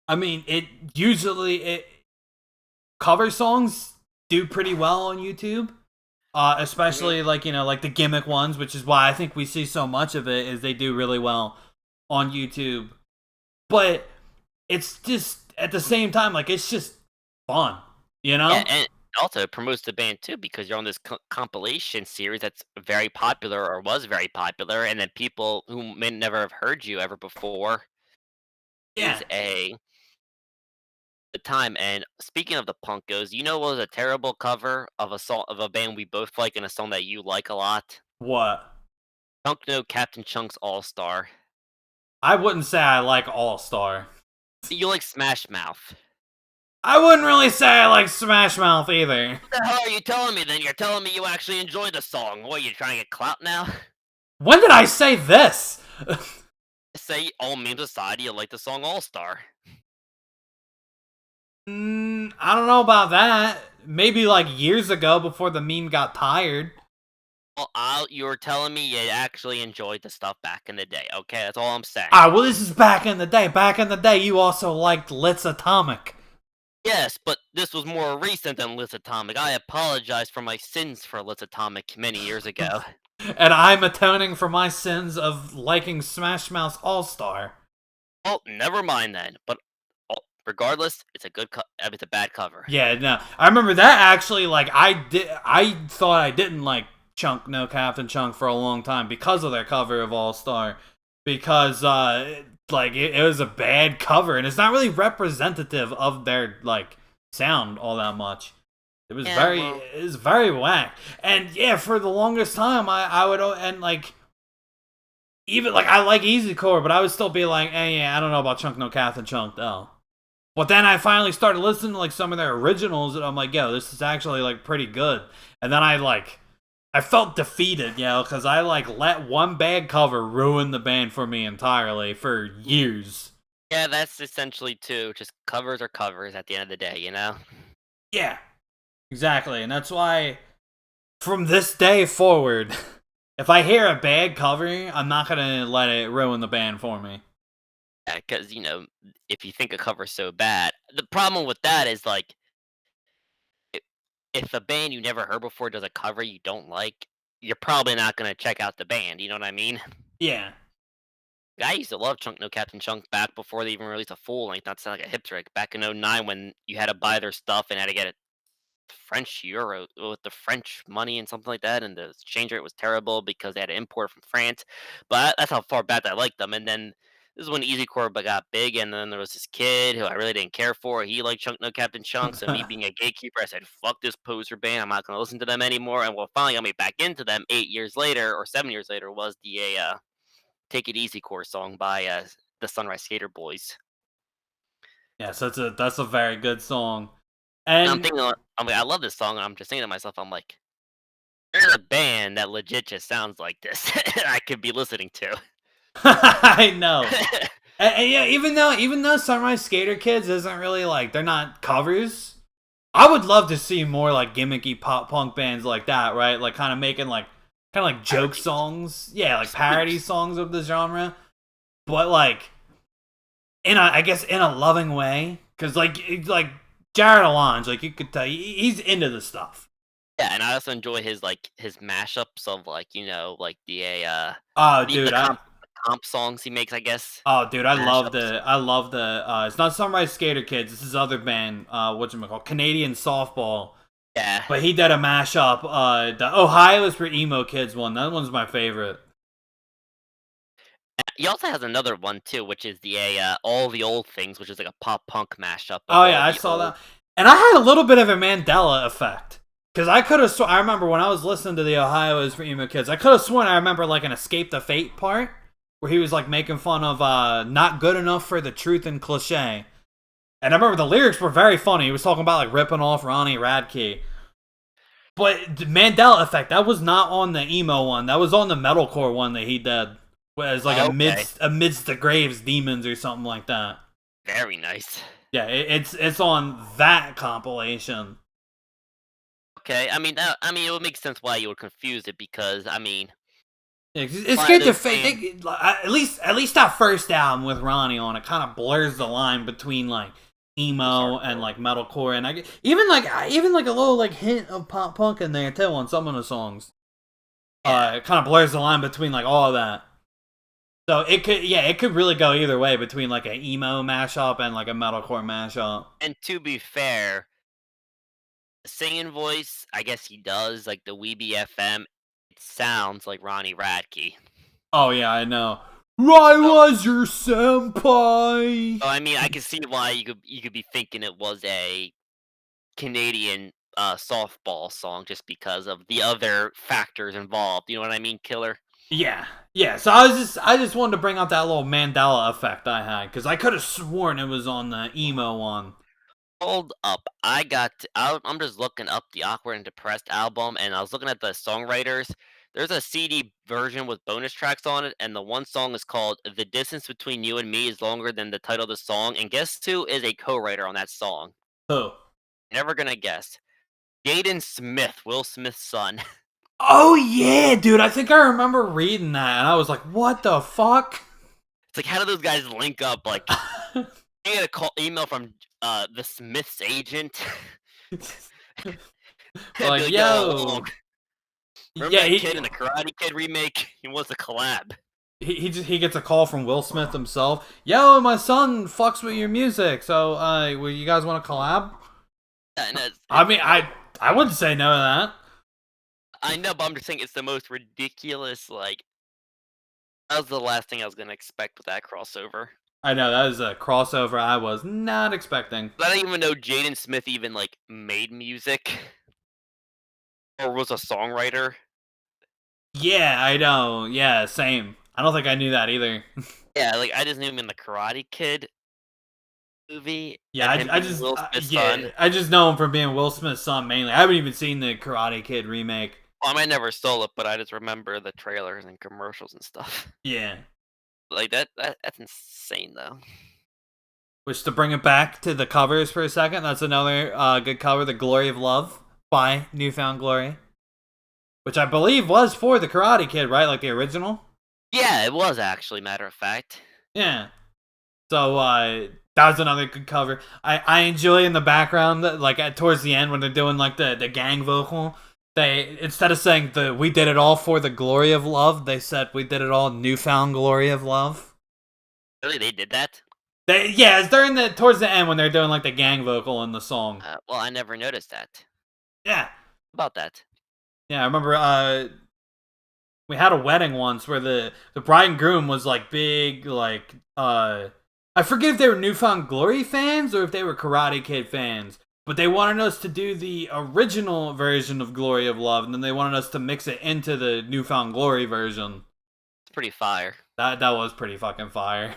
I mean, it usually it cover songs do pretty well on YouTube. Hmm. Especially like like the gimmick ones, which is why I think we see so much of it is they do really well on YouTube. But it's just at the same time like it's just fun, you Yeah, know? and also it promotes the band too because you're on this compilation series that's very popular or was very popular, and then people who may never have heard you ever before Yeah. is a the time. And speaking of the Punkos, you know what was a terrible cover of a song of a band we both like and a song that you like a lot? What? Chunk No Captain Chunk's All Star. I wouldn't say I like All Star. You like Smash Mouth. I wouldn't really say I like Smash Mouth either. What the hell are you telling me then? You're telling me you actually enjoy the song. What, you trying to get clout now? When did I say this? Say all memes aside, you like the song All Star. I don't know about that. Maybe like years ago before the meme got tired. Well, you're telling me you actually enjoyed the stuff back in the day. Okay, that's all I'm saying. Ah, well, this is back in the day. Back in the day, you also liked Litz Atomic. Yes, but this was more recent than Liz Atomic. I apologize for my sins for Liz Atomic many years ago. And I'm atoning for my sins of liking Smash Mouth All Star. Well, never mind then. But regardless, it's a it's a bad cover. Yeah, no. I remember that actually, like, I thought I didn't like Chunk No Captain Chunk for a long time because of their cover of All Star. Because, like, it was a bad cover, and it's not really representative of their, like, sound all that much. Yeah, well, It was very whack. And yeah, for the longest time, I would, and like, even like I like Easy Core, but I would still be like, hey, yeah, I don't know about Chunk No Captain Chunk though. But then I finally started listening to like some of their originals, and I'm like, yo, this is actually like pretty good. And then I felt defeated, because I like let one bad cover ruin the band for me entirely for years. yeah, that's essentially too. Just covers are covers at the end of the day, you know? Yeah, exactly, and that's why from this day forward, if I hear a bad cover, I'm not gonna let it ruin the band for me. Yeah, because, you know, if you think a cover's so bad, the problem with that is like, i- if a band you never heard before does a cover you don't like, you're probably not gonna check out the band, you know what I mean? Yeah. I used to love Chunk No Captain Chunk back before they even released a full length, not to sound like a hip trick, back in '09 when you had to buy their stuff and had to get a French euro with the French money and something like that, and the exchange rate was terrible because they had to import from France. But that's how far back I liked them. And then this is when Easycore got big, and then there was this kid who I really didn't care for. He liked Chunk No Captain Chunk, so me being a gatekeeper, I said, "Fuck this poser band. I'm not going to listen to them anymore." And what finally got me back into them 8 years later or 7 years later was the "Take It Easy" core song by the Sunrise Skater Boys. Yeah, so that's a very good song. And I'm And thinking, I'm like, I love this song, and I'm just thinking to myself, I'm like, there's a band that legit just sounds like this I could be listening to. I know. And yeah, even though Sunrise Skater Kids isn't really like they're not covers. I would love to see more like gimmicky pop punk bands like that, right? Like kind of making like kind of like joke Parodies. songs, yeah, like parody Spoofs. songs of the genre, but like I guess in a loving way, because like Jared Alonge, like you could tell he's into the stuff. Yeah, and I also enjoy his mashups of like Oh, the dude, I comp songs he makes, I guess. Oh, dude, Mashups. I love the. It's not Sunrise Skater Kids. This is other band. Whatchamacallit, Canadian Softball. Yeah. But he did a mashup. The Ohio is for emo kids one. That one's my favorite. He also has another one too, which is the All the Old Things, which is like a pop punk mashup of Oh all yeah, I the saw old. that, and I had a little bit of a Mandela effect because I could have. I remember when I was listening to the Ohio is for emo kids. I could have sworn I remember like an Escape the Fate part where he was like making fun of not good enough for the truth and cliche. And I remember the lyrics were very funny. He was talking about like ripping off Ronnie Radke. But the Mandela Effect, that was not on the emo one. That was on the metalcore one that he did. Was like Oh, okay. amidst the graves, demons or something like that. Very nice. Yeah, it's on that compilation. Okay, I mean, it would make sense why you would confuse it because I mean, Yeah, a it's lot of good to those fake. bands. At least that first album with Ronnie on it kind of blurs the line between like Was emo and hardcore. like metalcore, and even like a little like hint of pop punk in there too on some of the songs. Yeah. It kind of blurs the line between like all of that. So it could really go either way between like an emo mashup and like a metalcore mashup. And to be fair, the singing voice, I guess he does, like the Weeby FM, it sounds like Ronnie Radke. Oh yeah, I know. I So, was your senpai. so I mean, I can see why you could be thinking it was a Canadian softball song just because of the other factors involved. You know what I mean, Killer? Yeah, yeah. So I just wanted to bring out that little Mandela effect I had because I could have sworn it was on the emo one. Hold up, I'm just looking up the Awkward and Depressed album, and I was looking at the songwriters. There's a CD version with bonus tracks on it, and the one song is called "The Distance Between You and Me Is Longer Than the Title of the Song." And guess who is a co-writer on that song? Who? Never gonna guess. Jaden Smith, Will Smith's son. Oh yeah, dude. I think I remember reading that, and I was like, "What the fuck?" It's like, how do those guys link up? Like, you get a email from the Smith's agent. And be Like, like, yo, yo, remember yeah, that kid in the Karate Kid remake? He wants a collab. he gets a call from Will Smith himself. Yo, my son fucks with your music, so will you guys want to collab? And I mean, I wouldn't say no to that. I know, but I'm just saying it's the most ridiculous. Like, that was the last thing I was gonna expect with that crossover. I know that is a crossover I was not expecting. I didn't even know Jaden Smith even like made music or was a songwriter. Yeah, I know. Yeah, same. I don't think I knew that either. Yeah, like I just knew him in the Karate Kid movie Yeah, and him being Will Smith's son. I just know him from being Will Smith's son mainly. I haven't even seen the Karate Kid remake. I never stole it, but I just remember the trailers and commercials and stuff. Yeah, Like that's insane though. which to bring it back to the covers for a second, that's another good cover, "The Glory of Love" by Newfound Glory, which I believe was for the Karate Kid, right? Like the original. Yeah, it was actually, matter of fact. Yeah. So that was another good cover. I enjoy in the background, like towards the end when they're doing like the gang vocal. They, instead of saying we did it all for the glory of love, they said we did it all newfound glory of love. Really, they did that? Yeah, it's during towards the end when they're doing like the gang vocal in the song. Well, I never noticed that. Yeah, About that. yeah, I remember. We had a wedding once where the bride and groom was like big, like I forget if they were Newfound Glory fans or if they were Karate Kid fans, but they wanted us to do the original version of Glory of Love, and then they wanted us to mix it into the Newfound Glory version. It's pretty fire. That was pretty fucking fire.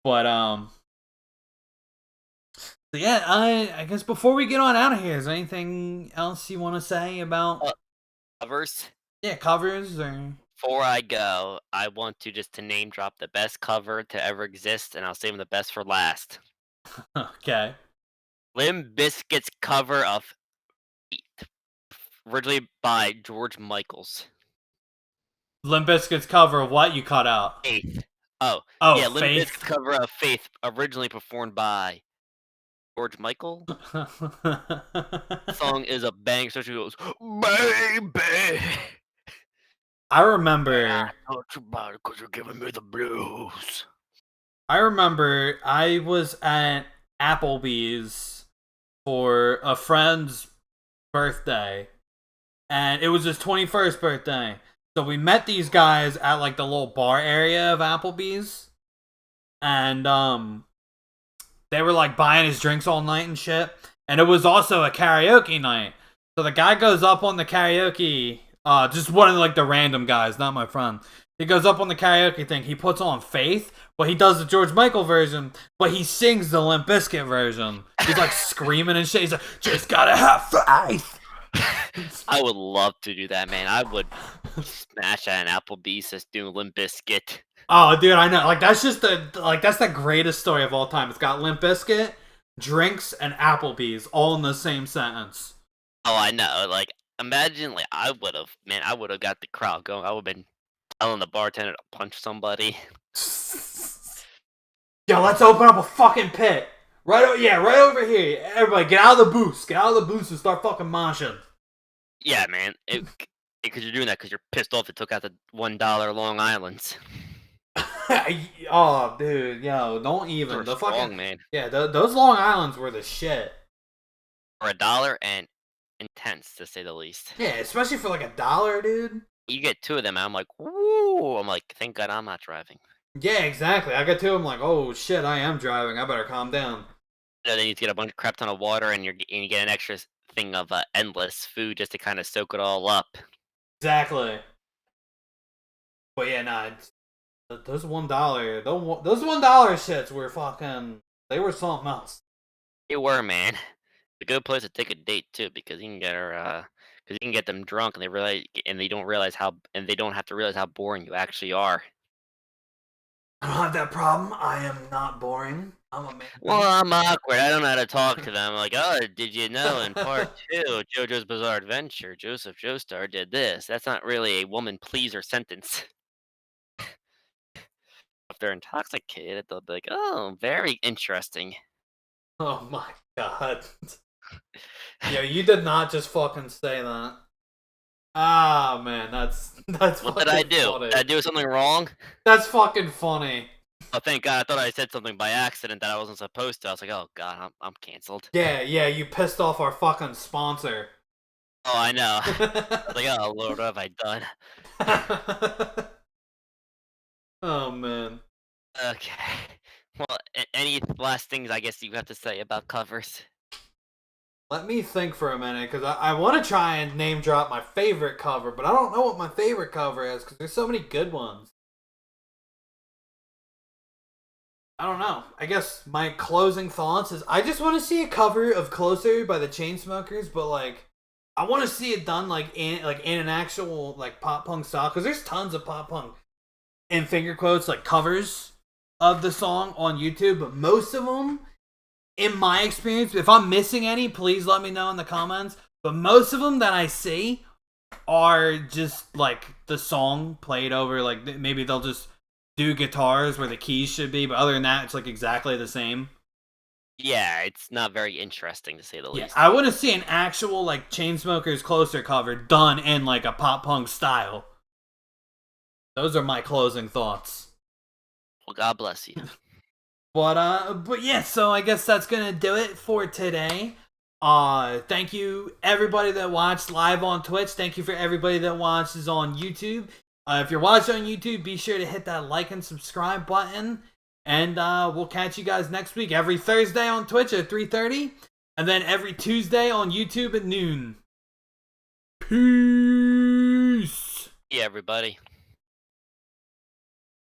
But so yeah, I guess before we get on out of here, is there anything else you want to say about Covers. yeah covers or Before I go, I want to just to name drop the best cover to ever exist, and I'll save the best for last. okay? Limp Bizkit's cover of Feet, originally by George Michaels. Limp Bizkit's cover of what you cut out? Faith. Oh, Oh, yeah, Limp Bizkit's Faith. cover of Faith, originally performed by George Michael. The song is a bang, especially goes, "Baby, I I remember. thought about it 'cause you're giving me the blues." I remember I was at Applebee's for a friend's birthday, and it was his 21st birthday. So we met these guys at like the little bar area of Applebee's, and they were like buying his drinks all night and shit. And it was also a karaoke night. So the guy goes up on the karaoke, just one of like the random guys, not my friend. He goes up on the karaoke thing. He puts on Faith, but he does the George Michael version, but he sings the Limp Bizkit version. He's like screaming and shit. He's like, just gotta have faith. I would love to do that, man. I would smash at an Applebee's just doing Limp Bizkit. Oh, dude, I know. Like that's just that's the greatest story of all time. It's got Limp Bizkit, drinks, and Applebee's all in the same sentence. Oh, I know. Like, imagine, like, I would have got the crowd going. I would have been telling the bartender to punch somebody. Yo, let's open up a fucking pit. Right over here. Everybody, get out of the booth. Get out of the booth and start fucking moshing. Yeah, man. Because you're doing that because you're pissed off it took out the $1 Long Islands. Oh, dude, yo, don't even. They're The strong, fucking man. yeah, those Long Islands were the shit. For $1 and intense, to say the least. Yeah, especially for like $1, dude. You get two of them, and I'm like, woo! I'm like, thank God I'm not driving. Yeah, exactly. I got to. I'm like, oh shit, I am driving. I better calm down. Then you get a bunch of crap ton of water, and you get an extra thing of endless food just to kind of soak it all up. Exactly. But yeah, nah, those $1, those $1 shits were fucking. They were something else. They were, man. A good place to take a date too, because you can get her, because you can get them drunk, and they don't realize and they don't have to realize how boring you actually are. I don't have that problem. I am not boring. I'm a man. Well, I'm awkward. I don't know how to talk to them. Like, oh, did you know in part two, JoJo's Bizarre Adventure, Joseph Joestar did this? That's not really a woman pleaser sentence. If they're intoxicated, they'll be like, oh, very interesting. Oh my god. Yo, you did not just fucking say that. Ah, man, that's What fucking did I do? funny. Did I do something wrong? That's fucking funny. Oh, thank God. I thought I said something by accident that I wasn't supposed to. I was like, oh, God, I'm canceled. Yeah, you pissed off our fucking sponsor. Oh, I know. I was like, oh, Lord, what have I done? Oh, man. Okay. Well, any last things I guess you have to say about covers? Let me think for a minute, because I want to try and name drop my favorite cover, but I don't know what my favorite cover is, because there's so many good ones. I don't know. I guess my closing thoughts is I just want to see a cover of Closer by the Chainsmokers, but like I want to see it done like in an actual like pop punk style, because there's tons of pop punk in finger quotes like covers of the song on YouTube, but most of them, in my experience, if I'm missing any, please let me know in the comments. But most of them that I see are just like the song played over, like maybe they'll just do guitars where the keys should be, but other than that, it's like exactly the same. Yeah, it's not very interesting to say the Yeah, least. I want to see an actual like Chainsmokers Closer cover done in like a pop punk style. Those are my closing thoughts. Well, God bless you. But yeah, so I guess that's gonna do it for today. Thank you everybody that watched live on Twitch. Thank you for everybody that watches on YouTube. If you're watching on YouTube, be sure to hit that like and subscribe button. And we'll catch you guys next week. Every Thursday on Twitch at 3:30, and then every Tuesday on YouTube at noon. Peace. Yeah, everybody.